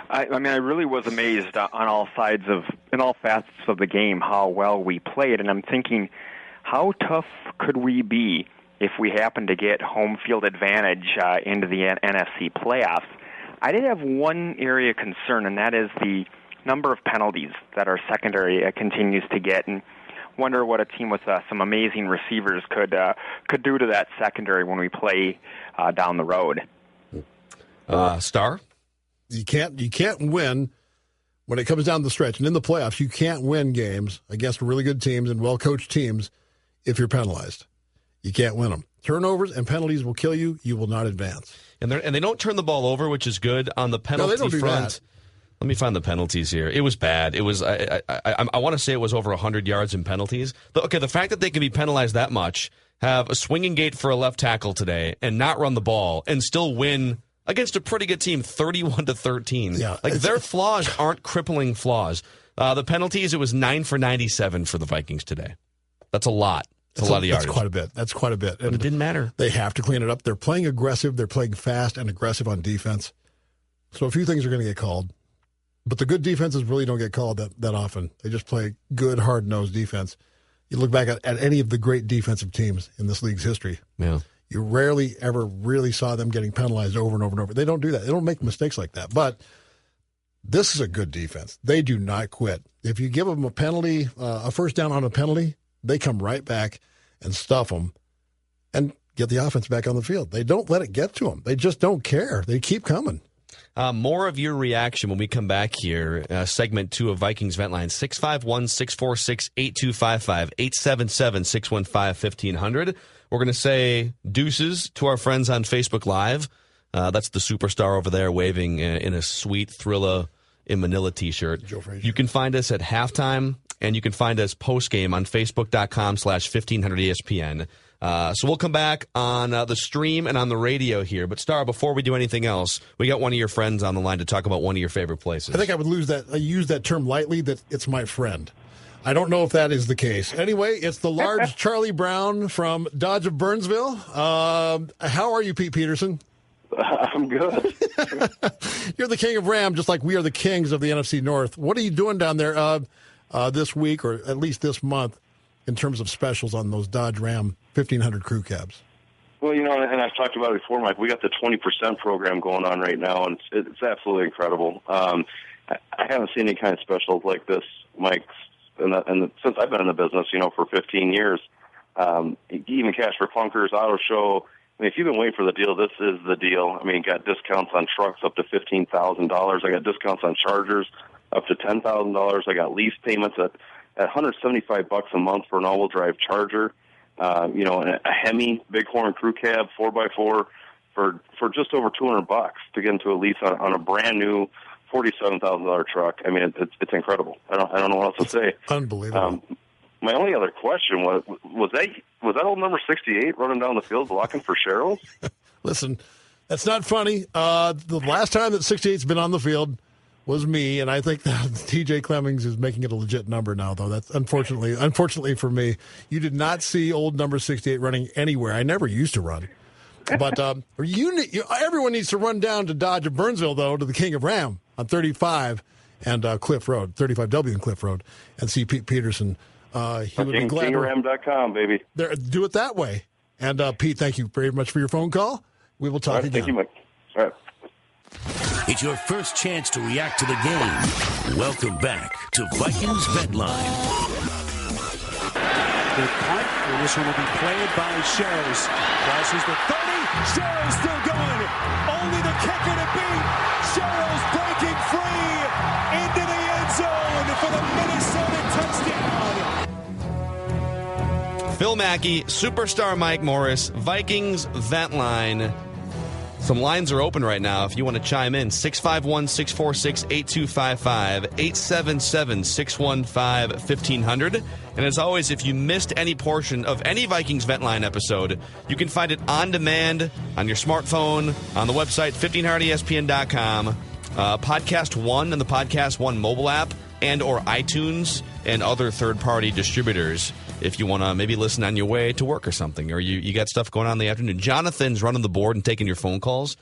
I mean, I really was amazed on all sides in all facets of the game, how well we played. And I'm thinking, how tough could we be if we happen to get home field advantage into the NFC playoffs? I did have one area of concern, and that is the number of penalties that our secondary continues to get, and wonder what a team with some amazing receivers could do to that secondary when we play down the road. Star? You can't win when it comes down the stretch. And in the playoffs, you can't win games against really good teams and well-coached teams if you're penalized. You can't win them. Turnovers and penalties will kill you. You will not advance. And they don't turn the ball over, which is good on the penalty front. That. Let me find the penalties here. It was bad. It was I want to say it was over 100 yards in penalties. The fact that they can be penalized that much, have a swinging gate for a left tackle today, and not run the ball, and still win against a pretty good team, 31-13. Yeah, their flaws aren't crippling flaws. The penalties, it was 9 for 97 for the Vikings today. That's a lot. That's a lot of yards. That's quite a bit. But it didn't matter. They have to clean it up. They're playing aggressive. They're playing fast and aggressive on defense. So a few things are going to get called. But the good defenses really don't get called that often. They just play good, hard-nosed defense. You look back at any of the great defensive teams in this league's history. Yeah. You rarely ever really saw them getting penalized over and over and over. They don't do that. They don't make mistakes like that. But this is a good defense. They do not quit. If you give them a penalty, a first down on a penalty, they come right back and stuff them and get the offense back on the field. They don't let it get to them. They just don't care. They keep coming. More of your reaction when we come back here. Segment 2 of Vikings Vent Line, 651-646-8255, 877-615-1500. We're going to say deuces to our friends on Facebook Live. That's the superstar over there waving in a sweet Thrilla in Manila t-shirt. You can find us at halftime, and you can find us post-game on Facebook.com/1500ESPN. So we'll come back on the stream and on the radio here. But, Star, before we do anything else, we got one of your friends on the line to talk about one of your favorite places. I think I would use that term lightly, that it's my friend. I don't know if that is the case. Anyway, it's the large Charlie Brown from Dodge of Burnsville. How are you, Pete Peterson? I'm good. You're the king of Ram, just like we are the kings of the NFC North. What are you doing down there this week, or at least this month, in terms of specials on those Dodge Ram 1500 crew cabs? Well, and I've talked about it before, Mike. We got the 20% program going on right now, and it's absolutely incredible. I haven't seen any kind of specials like this, Mike, and since I've been in the business, for 15 years. Even Cash for Clunkers, Auto Show. I mean, if you've been waiting for the deal, this is the deal. I mean, got discounts on trucks up to $15,000. I got discounts on Chargers up to $10,000. I got lease payments at $175 a month for an all-wheel drive Charger. A Hemi Bighorn Crew Cab 4x4 for just over $200 to get into a lease on a brand new $47,000 truck. I mean, it's incredible. I don't know what else to say. Unbelievable. My only other question was that old number 68 running down the field blocking for Sherrills? Listen, that's not funny. The last time that 68's been on the field was me, and I think that TJ Clemmings is making it a legit number now, though. That's unfortunately for me. You did not see old number 68 running anywhere. I never used to run. But everyone needs to run down to Dodge of Burnsville, though, to the King of Ram on 35 and Cliff Road, 35W and Cliff Road, and see Pete Peterson. He would be glad. KingofRam.com, baby. Do it that way. And Pete, thank you very much for your phone call. We will talk again. Thank you, Mike. All right. It's your first chance to react to the game. Welcome back to Vikings Vent Line. Good punt, and this one will be played by Sherrills. Crosses the 30. Sherrills still going. Only the kicker to beat. Sherrills breaking free into the end zone for the Minnesota touchdown. Phil Mackey, Superstar Mike Morris, Vikings Vent Line. Some lines are open right now if you want to chime in. 651-646-8255, 877-615-1500. And as always, if you missed any portion of any Vikings Vent Line episode, you can find it on demand on your smartphone, on the website, 1500ESPN.com, Podcast One and the Podcast One mobile app, and or iTunes and other third-party distributors if you want to maybe listen on your way to work or something, or you got stuff going on in the afternoon. Jonathan's running the board and taking your phone calls.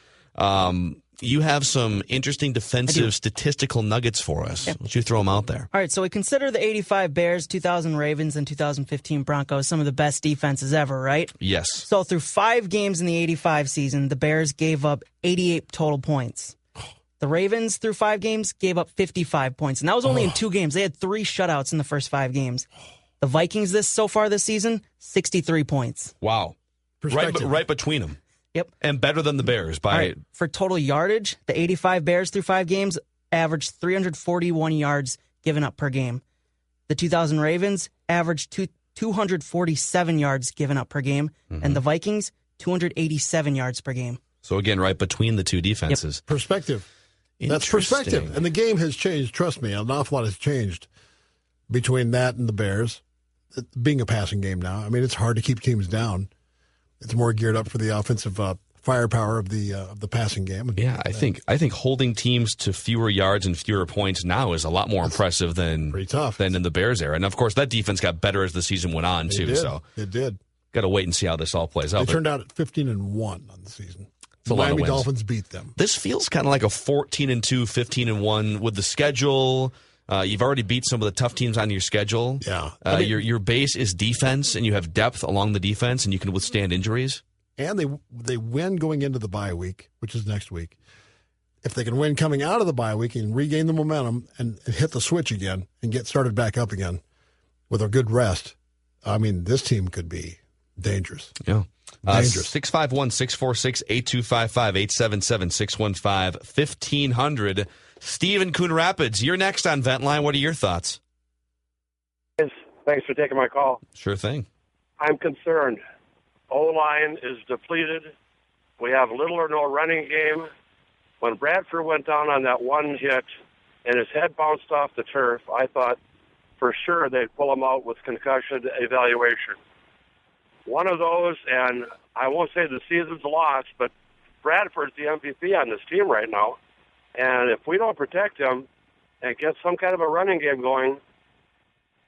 You have some interesting defensive statistical nuggets for us. Yep. Why don't you throw them out there? All right, so we consider the 85 Bears, 2000 Ravens, and 2015 Broncos some of the best defenses ever, right? Yes. So through 5 games in the 85 season, the Bears gave up 88 total points. The Ravens, through 5 games, gave up 55 points. And that was only in 2 games. They had 3 shutouts in the first 5 games. The Vikings so far this season, 63 points. Wow. Right between them. Yep. And better than the Bears. For total yardage, the 85 Bears through 5 games averaged 341 yards given up per game. The 2000 Ravens averaged 247 yards given up per game. Mm-hmm. And the Vikings, 287 yards per game. So again, right between the two defenses. Yep. Perspective. That's perspective. And the game has changed. Trust me, an awful lot has changed between that and the Bears. It being a passing game now. I mean, it's hard to keep teams down. It's more geared up for the offensive firepower of the passing game. Yeah, I think holding teams to fewer yards and fewer points now is a lot more impressive than in the Bears era. And of course, that defense got better as the season went on too. So it did. Got to wait and see how this all plays out. They turned out at 15-1 on the season. The Miami Dolphins beat them. This feels kind of like a 14-2, 15-1 with the schedule. You've already beat some of the tough teams on your schedule. Yeah. Your base is defense, and you have depth along the defense, and you can withstand injuries. And they win going into the bye week, which is next week. If they can win coming out of the bye week and regain the momentum and hit the switch again and get started back up again with a good rest, I mean, this team could be dangerous. Yeah. Dangerous. 651-646-8255, 877-615-1500. Steve in Coon Rapids, you're next on Vent Line. What are your thoughts? Thanks for taking my call. Sure thing. I'm concerned. O-line is depleted. We have little or no running game. When Bradford went down on that one hit and his head bounced off the turf, I thought for sure they'd pull him out with concussion evaluation. One of those, and I won't say the season's lost, but Bradford's the MVP on this team right now. And if we don't protect him and get some kind of a running game going,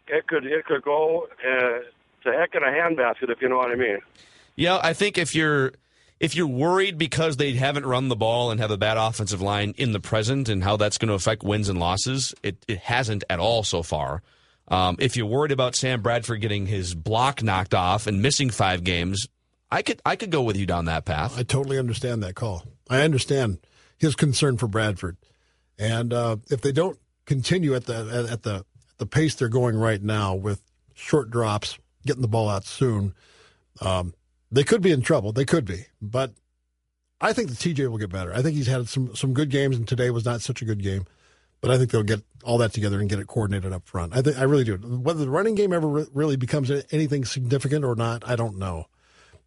it could go to heck in a handbasket, if you know what I mean. Yeah, I think if you're worried because they haven't run the ball and have a bad offensive line in the present and how that's going to affect wins and losses, it hasn't at all so far. If you're worried about Sam Bradford getting his block knocked off and missing 5 games, I could go with you down that path. I totally understand that call. I understand his concern for Bradford. And if they don't continue at the pace they're going right now with short drops, getting the ball out soon, they could be in trouble. They could be. But I think the TJ will get better. I think he's had some good games, and today was not such a good game. But I think they'll get all that together and get it coordinated up front. I really do. Whether the running game ever really becomes anything significant or not, I don't know.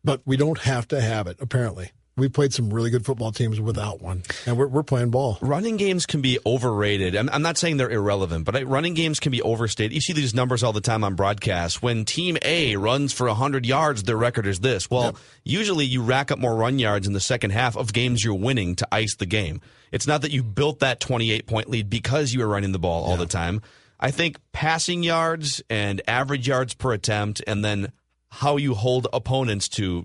But we don't have to have it, apparently. We played some really good football teams without one, and we're playing ball. Running games can be overrated. I'm not saying they're irrelevant, but running games can be overstated. You see these numbers all the time on broadcast. When Team A runs for 100 yards, their record is this. Well, usually you rack up more run yards in the second half of games you're winning to ice the game. It's not that you built that 28-point lead because you were running the ball all the time. I think passing yards and average yards per attempt, and then how you hold opponents to,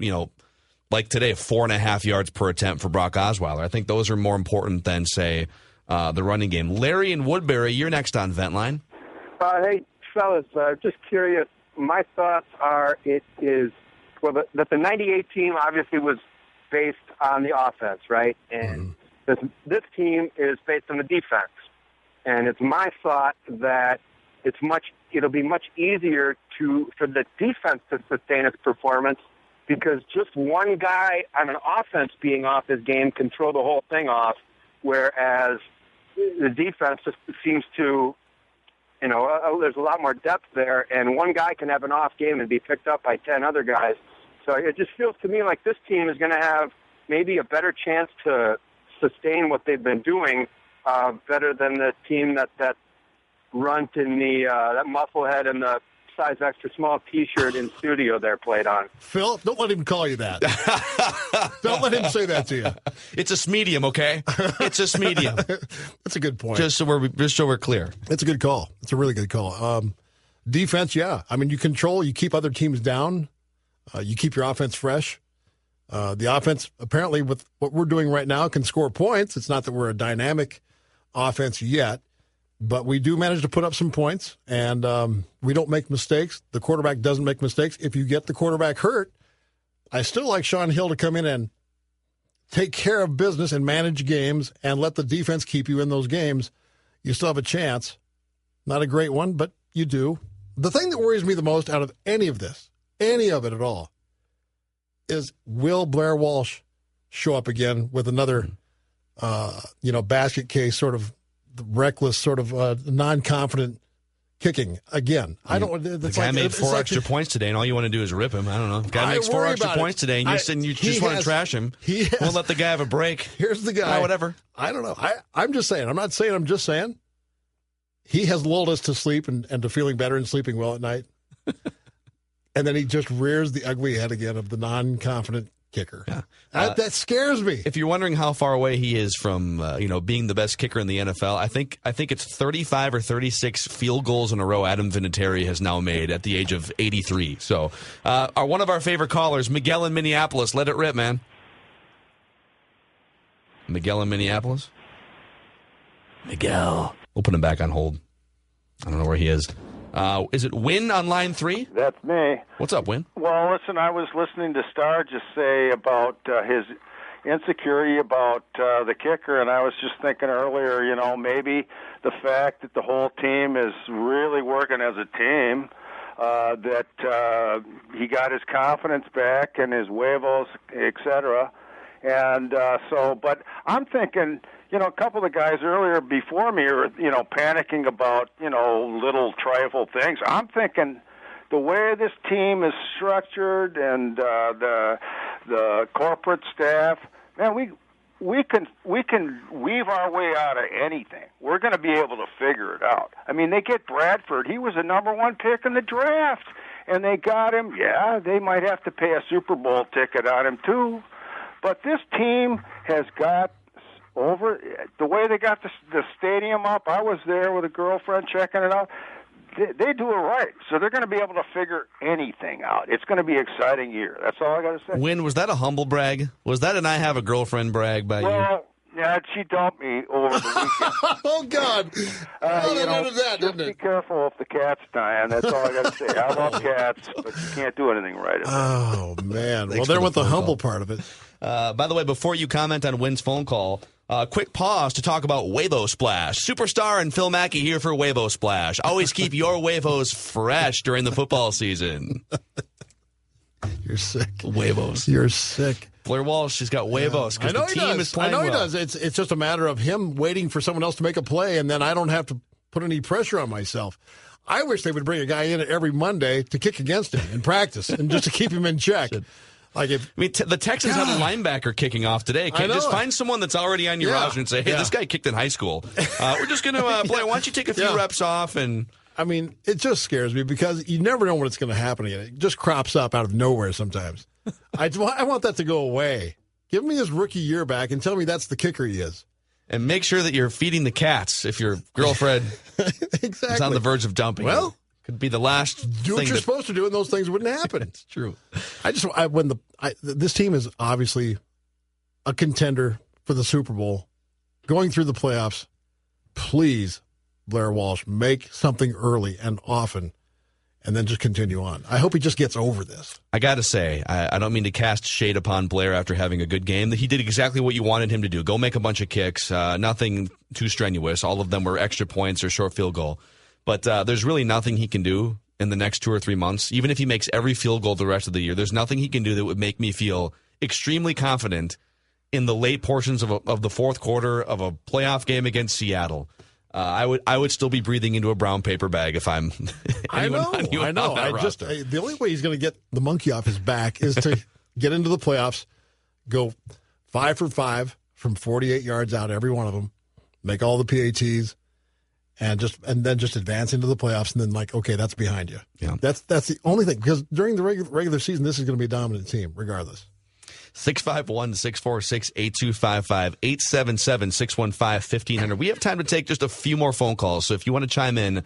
like today, 4.5 yards per attempt for Brock Osweiler. I think those are more important than, say, the running game. Larry in Woodbury, you're next on Vent Line. Hey, fellas, just curious. My thoughts are that the 98 team obviously was based on the offense, right? And this team is based on the defense. And it's my thought that it'll be much easier for the defense to sustain its performance, because just one guy on an offense being off his game can throw the whole thing off, whereas the defense just seems to, there's a lot more depth there, and one guy can have an off game and be picked up by 10 other guys. So it just feels to me like this team is going to have maybe a better chance to sustain what they've been doing better than the team that runt in that musclehead and the size extra small T-shirt in studio there played on. Phil, don't let him call you that. Don't let him say that to you. It's a medium, okay? It's a medium. That's a good point. Just so we're clear. It's a good call. It's a really good call. Defense, yeah. I mean, you keep other teams down. You keep your offense fresh. The offense, apparently, with what we're doing right now, can score points. It's not that we're a dynamic offense yet, but we do manage to put up some points, and we don't make mistakes. The quarterback doesn't make mistakes. If you get the quarterback hurt, I still like Sean Hill to come in and take care of business and manage games and let the defense keep you in those games. You still have a chance. Not a great one, but you do. The thing that worries me the most out of any of this, any of it at all, is will Blair Walsh show up again with another, basket case, sort of reckless, sort of non-confident kicking again? I don't. The guy made 4 extra points today, and all you want to do is rip him. I don't know. The guy makes 4 extra points today, and you just want to trash him. Won't let the guy have a break. Here's the guy. Whatever. I don't know. I'm just saying. I'm not saying. I'm just saying. He has lulled us to sleep and to feeling better and sleeping well at night. And then he just rears the ugly head again of the non-confident kicker. Yeah. That scares me. If you're wondering how far away he is from, being the best kicker in the NFL, I think it's 35 or 36 field goals in a row Adam Vinatieri has now made at the age of 83. So, one of our favorite callers, Miguel in Minneapolis, let it rip, man. Miguel in Minneapolis? Miguel. We'll put him back on hold. I don't know where he is. Is it Win on line 3? That's me. What's up, Win? Well, listen, I was listening to Starr just say about his insecurity about the kicker, and I was just thinking earlier, maybe the fact that the whole team is really working as a team, that he got his confidence back and his huevos, etc. And but I'm thinking, a couple of the guys earlier before me are, panicking about, little trifle things. I'm thinking the way this team is structured and the corporate staff, man, we can weave our way out of anything. We're going to be able to figure it out. I mean, they get Bradford. He was the number 1 pick in the draft, and they got him. Yeah, they might have to pay a Super Bowl ticket on him too. But this team has got over the way they got the stadium up. I was there with a girlfriend checking it out. They do it right, so they're going to be able to figure anything out. It's going to be an exciting year. That's all I got to say. Win, was that a humble brag? Was that an I have a girlfriend brag by you? Well, yeah, she dumped me over the weekend. Oh, God. Just be careful if the cat's dying. That's all I got to say. I love cats, but you can't do anything right. Oh, man. Well, there went the humble part of it. By the way, before you comment on Win's phone call, Quick pause to talk about Wavo Splash. Superstar and Phil Mackey here for Wavo Splash. Always keep your Wavos fresh during the football season. You're sick. Wavos. You're sick. Blair Walsh has got Wavos because the team is playing well. I know he does. It's just a matter of him waiting for someone else to make a play, and then I don't have to put any pressure on myself. I wish they would bring a guy in every Monday to kick against him in practice and just to keep him in check. The Texans have a linebacker kicking off today. Can't just find someone that's already on your roster and say, hey, this guy kicked in high school. We're just going to, Blair, why don't you take a few reps off? And I mean, it just scares me because you never know when it's going to happen again. It just crops up out of nowhere sometimes. I want that to go away. Give me his rookie year back and tell me that's the kicker he is. And make sure that you're feeding the cats if your girlfriend is on the verge of dumping. Well, could be the last do what you're supposed to do, and those things wouldn't happen. It's true. This team is obviously a contender for the Super Bowl, going through the playoffs. Please, Blair Walsh, make something early and often, and then just continue on. I hope he just gets over this. I got to say, I don't mean to cast shade upon Blair after having a good game. He did exactly what you wanted him to do. Go make a bunch of kicks. Nothing too strenuous. All of them were extra points or short field goal. But there's really nothing he can do in the next 2 or 3 months. Even if he makes every field goal the rest of the year, there's nothing he can do that would make me feel extremely confident in the late portions of the fourth quarter of a playoff game against Seattle. I would still be breathing into a brown paper bag if I'm. I know. The only way he's going to get the monkey off his back is to get into the playoffs, go 5 for 5 from 48 yards out, every one of them, make all the PATs. And then just advance into the playoffs, and then okay, that's behind you. Yeah, that's the only thing, because during the regular season, this is going to be a dominant team, regardless. 651-646-8255, 877-615-1500. We have time to take just a few more phone calls, so if you want to chime in,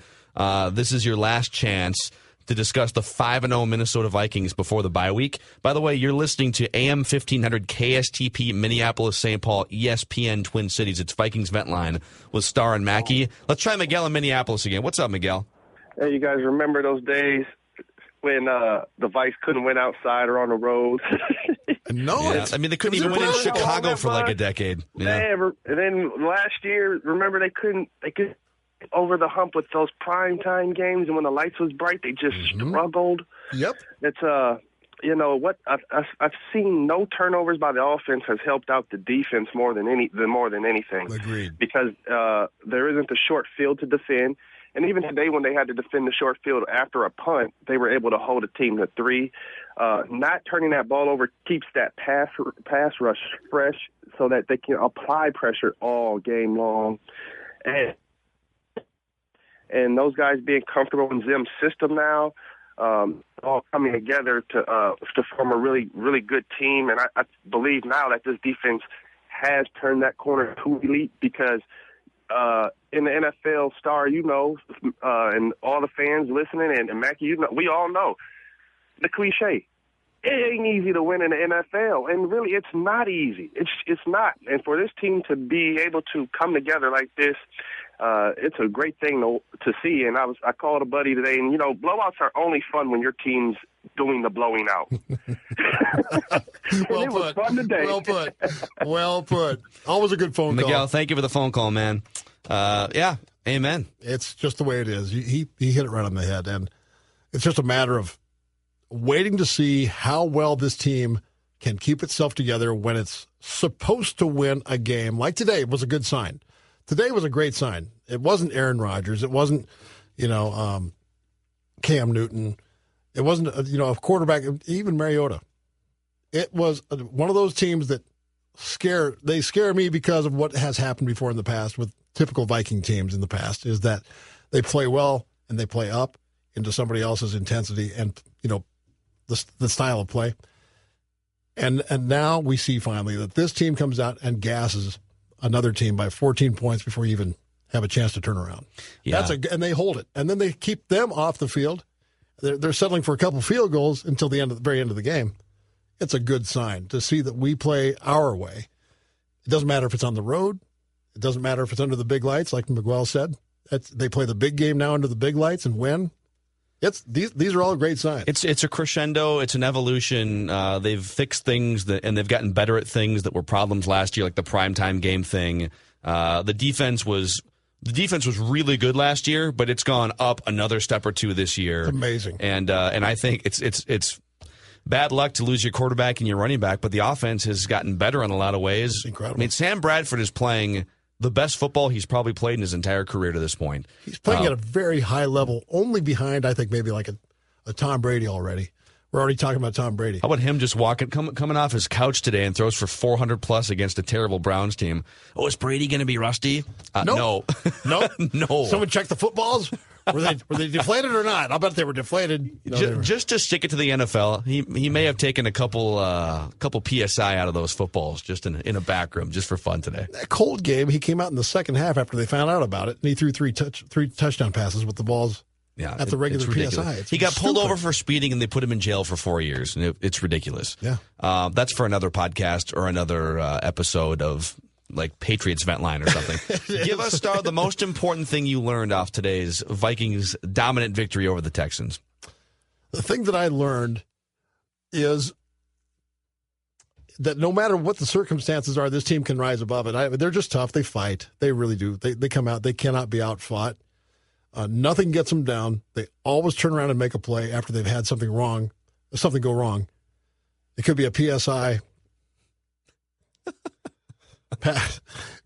this is your last chance to discuss the 5-0 Minnesota Vikings before the bye week. By the way, you're listening to AM 1500 KSTP Minneapolis, St. Paul, ESPN Twin Cities. It's Vikings Vent Line with Starr and Mackey. Let's try Miguel in Minneapolis again. What's up, Miguel? Hey, you guys remember those days when the Vikes couldn't win outside or on the road? No. Yeah. I mean, they couldn't even win in Chicago for like a decade. Yeah. And then last year, remember they couldn't over the hump with those primetime games, and when the lights was bright, they just struggled. Yep. It's what I've seen. No turnovers by the offense has helped out the defense more than anything. Agreed. Because there isn't a short field to defend, and even today when they had to defend the short field after a punt, they were able to hold a team to 3. Not turning that ball over keeps that pass rush fresh, so that they can apply pressure all game long, and those guys being comfortable in Zim's system now, all coming together to form a really, really good team. And I believe now that this defense has turned that corner to elite, because in the NFL, Star, and all the fans listening, and Mackey, we all know the cliche. It ain't easy to win in the NFL, and really, it's not easy. It's not. And for this team to be able to come together like this, it's a great thing to see. And I called a buddy today, and blowouts are only fun when your team's doing the blowing out. Well it was fun today. Well put. Always a good phone call. Miguel, thank you for the phone call, man. Yeah, amen. It's just the way it is. He hit it right on the head, and it's just a matter of waiting to see how well this team can keep itself together when it's supposed to win a game. Like today was a good sign. Today was a great sign. It wasn't Aaron Rodgers. It wasn't, Cam Newton. It wasn't, a quarterback, even Mariota. It was one of those teams that scare me because of what has happened before in the past with typical Viking teams in the past, is that they play well and they play up into somebody else's intensity and, the style of play. And now we see finally that this team comes out and gasses another team by 14 points before you even have a chance to turn around. Yeah. And they hold it. And then they keep them off the field. They're settling for a couple field goals until the very end of the game. It's a good sign to see that we play our way. It doesn't matter if it's on the road. It doesn't matter if it's under the big lights, like Miguel said. They play the big game now under the big lights and win. These are all great signs. It's a crescendo. It's an evolution. They've fixed things and they've gotten better at things that were problems last year, like the primetime game thing. The defense was really good last year, but it's gone up another step or two this year. It's amazing. And I think it's bad luck to lose your quarterback and your running back, but the offense has gotten better in a lot of ways. It's incredible. I mean, Sam Bradford is playing the best football he's probably played in his entire career to this point. He's playing at a very high level, only behind, I think, maybe like a Tom Brady already. We're already talking about Tom Brady. How about him just coming off his couch today and throws for 400+ against a terrible Browns team? Oh, is Brady going to be rusty? Nope. No. No. Someone check the footballs? Were they deflated or not? I'll bet they were deflated. Just to stick it to the NFL, he may have taken a couple PSI out of those footballs just in a back room just for fun today. That cold game, he came out in the second half after they found out about it, and he threw three touchdown passes with the balls. Yeah, at the regular PSI. He got pulled over for speeding, and they put him in jail for 4 years, and it's ridiculous. Yeah, that's for another podcast or another episode of like Patriots Vent Line or something. Give us, Star, the most important thing you learned off today's Vikings dominant victory over the Texans. The thing that I learned is that no matter what the circumstances are, this team can rise above it. They're just tough. They fight. They really do. They come out. They cannot be outfought. Nothing gets them down. They always turn around and make a play after they've had something go wrong. It could be a PSI.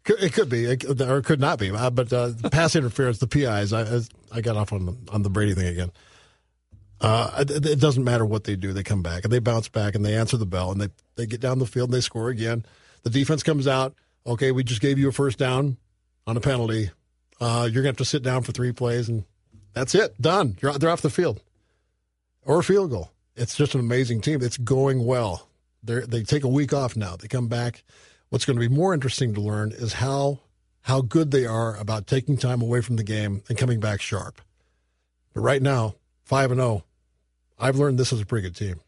It could be, or it could not be. But pass interference, the PIs. I got off on the Brady thing again. It doesn't matter what they do. They come back and they bounce back and they answer the bell and they get down the field and they score again. The defense comes out. Okay, we just gave you a first down on a penalty. You're going to have to sit down for 3 plays, and that's it. Done. They're off the field. Or a field goal. It's just an amazing team. It's going well. They take a week off now. They come back. What's going to be more interesting to learn is how good they are about taking time away from the game and coming back sharp. But right now, 5-0, I've learned this is a pretty good team.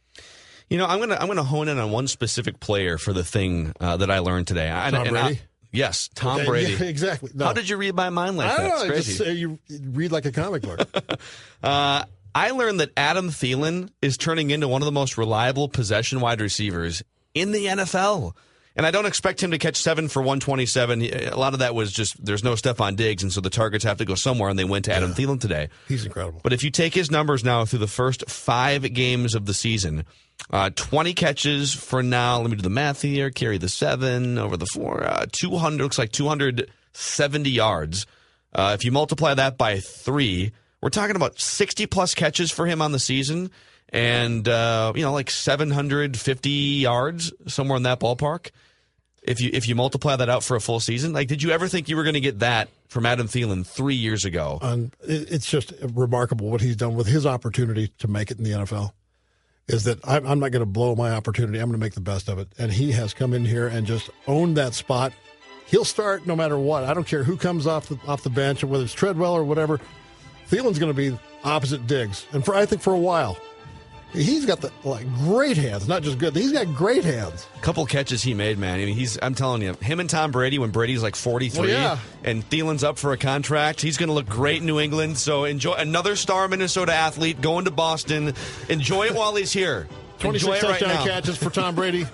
You know, I'm gonna hone in on one specific player for the thing that I learned today. Tom Brady? Yes, Tom Brady. Yeah, exactly. No. How did you read my mind like that? I don't know. It's crazy. You read like a comic book. I learned that Adam Thielen is turning into one of the most reliable possession wide receivers in the NFL. And I don't expect him to catch 7 for 127. A lot of that was just there's no Stephon Diggs, and so the targets have to go somewhere, and they went to Adam Thielen today. He's incredible. But if you take his numbers now through the first 5 games of the season, 20 catches for now. Let me do the math here. Carry the 7 over the 4. 200 looks like 270 yards. If you multiply that by 3, we're talking about 60-plus catches for him on the season. And, like 750 yards, somewhere in that ballpark. If you multiply that out for a full season, like, did you ever think you were going to get that from Adam Thielen 3 years ago? It's just remarkable what he's done with his opportunity to make it in the NFL. Is that I'm not going to blow my opportunity. I'm going to make the best of it. And he has come in here and just owned that spot. He'll start no matter what. I don't care who comes off the bench, or whether it's Treadwell or whatever. Thielen's going to be opposite Diggs, and I think for a while. He's got great hands, not just good. He's got great hands. A couple catches he made, man. I mean, I'm telling you, him and Tom Brady, when Brady's like 43, and Thielen's up for a contract, he's going to look great in New England. So enjoy another star Minnesota athlete going to Boston. Enjoy it while he's here. 26 touchdown catches for Tom Brady.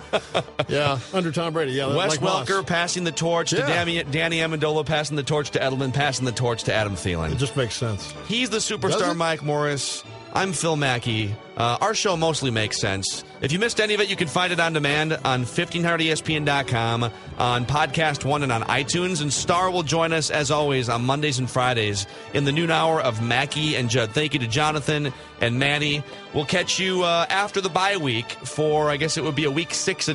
Under Tom Brady. Yeah, Wes like Welker passing the torch to Danny Amendola, passing the torch to Edelman, passing the torch to Adam Thielen. It just makes sense. He's the superstar Mike Morris. I'm Phil Mackey. Our show mostly makes sense. If you missed any of it, you can find it on demand on 1500ESPN.com, on Podcast One, and on iTunes. And Star will join us, as always, on Mondays and Fridays in the noon hour of Mackey and Judd. Thank you to Jonathan and Manny. We'll catch you after the bye week for, I guess it would be a Week 7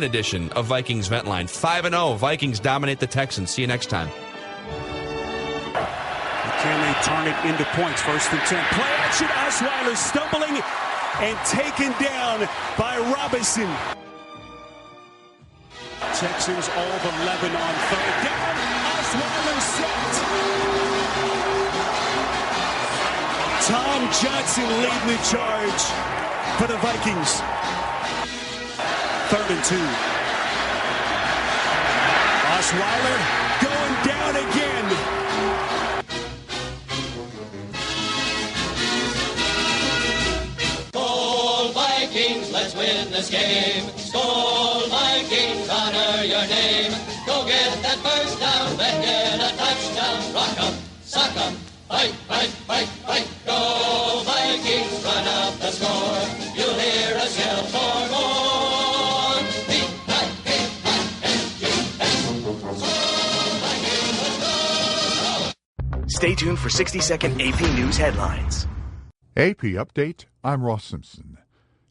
edition of Vikings Vent Line. 5-0. Vikings dominate the Texans. See you next time. Can they turn it into points? 1st and 10. Play action. Osweiler stumbling and taken down by Robinson. Texans all of 11 on 3rd down. Osweiler set. Tom Johnson leading the charge for the Vikings. 3rd and 2. Osweiler going down again. this game. Skol Vikings, honor your name. Go get that first down, then get a touchdown. Rock 'em, sock 'em, fight, fight, fight, fight. Go Vikings, run up the score. You'll hear us yell for more. V-I-K-I-N-G-S. Stay tuned for 60-second AP News headlines. AP Update, I'm Ross Simpson.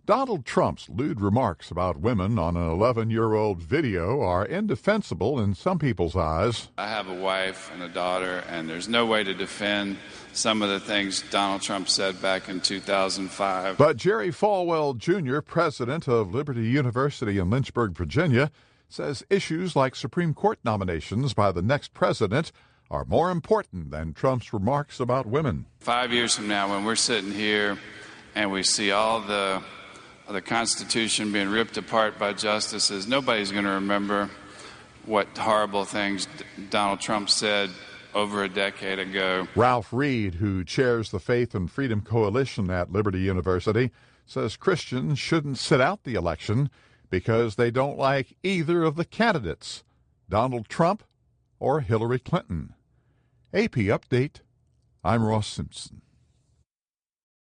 Donald Trump's lewd remarks about women on an 11-year-old video are indefensible in some people's eyes. I have a wife and a daughter, and there's no way to defend some of the things Donald Trump said back in 2005. But Jerry Falwell, Jr., president of Liberty University in Lynchburg, Virginia, says issues like Supreme Court nominations by the next president are more important than Trump's remarks about women. 5 years from now, when we're sitting here and we see all the Constitution being ripped apart by justices, nobody's going to remember what horrible things Donald Trump said over a decade ago. Ralph Reed, who chairs the Faith and Freedom Coalition at Liberty University, says Christians shouldn't sit out the election because they don't like either of the candidates, Donald Trump or Hillary Clinton. AP Update, I'm Ross Simpson.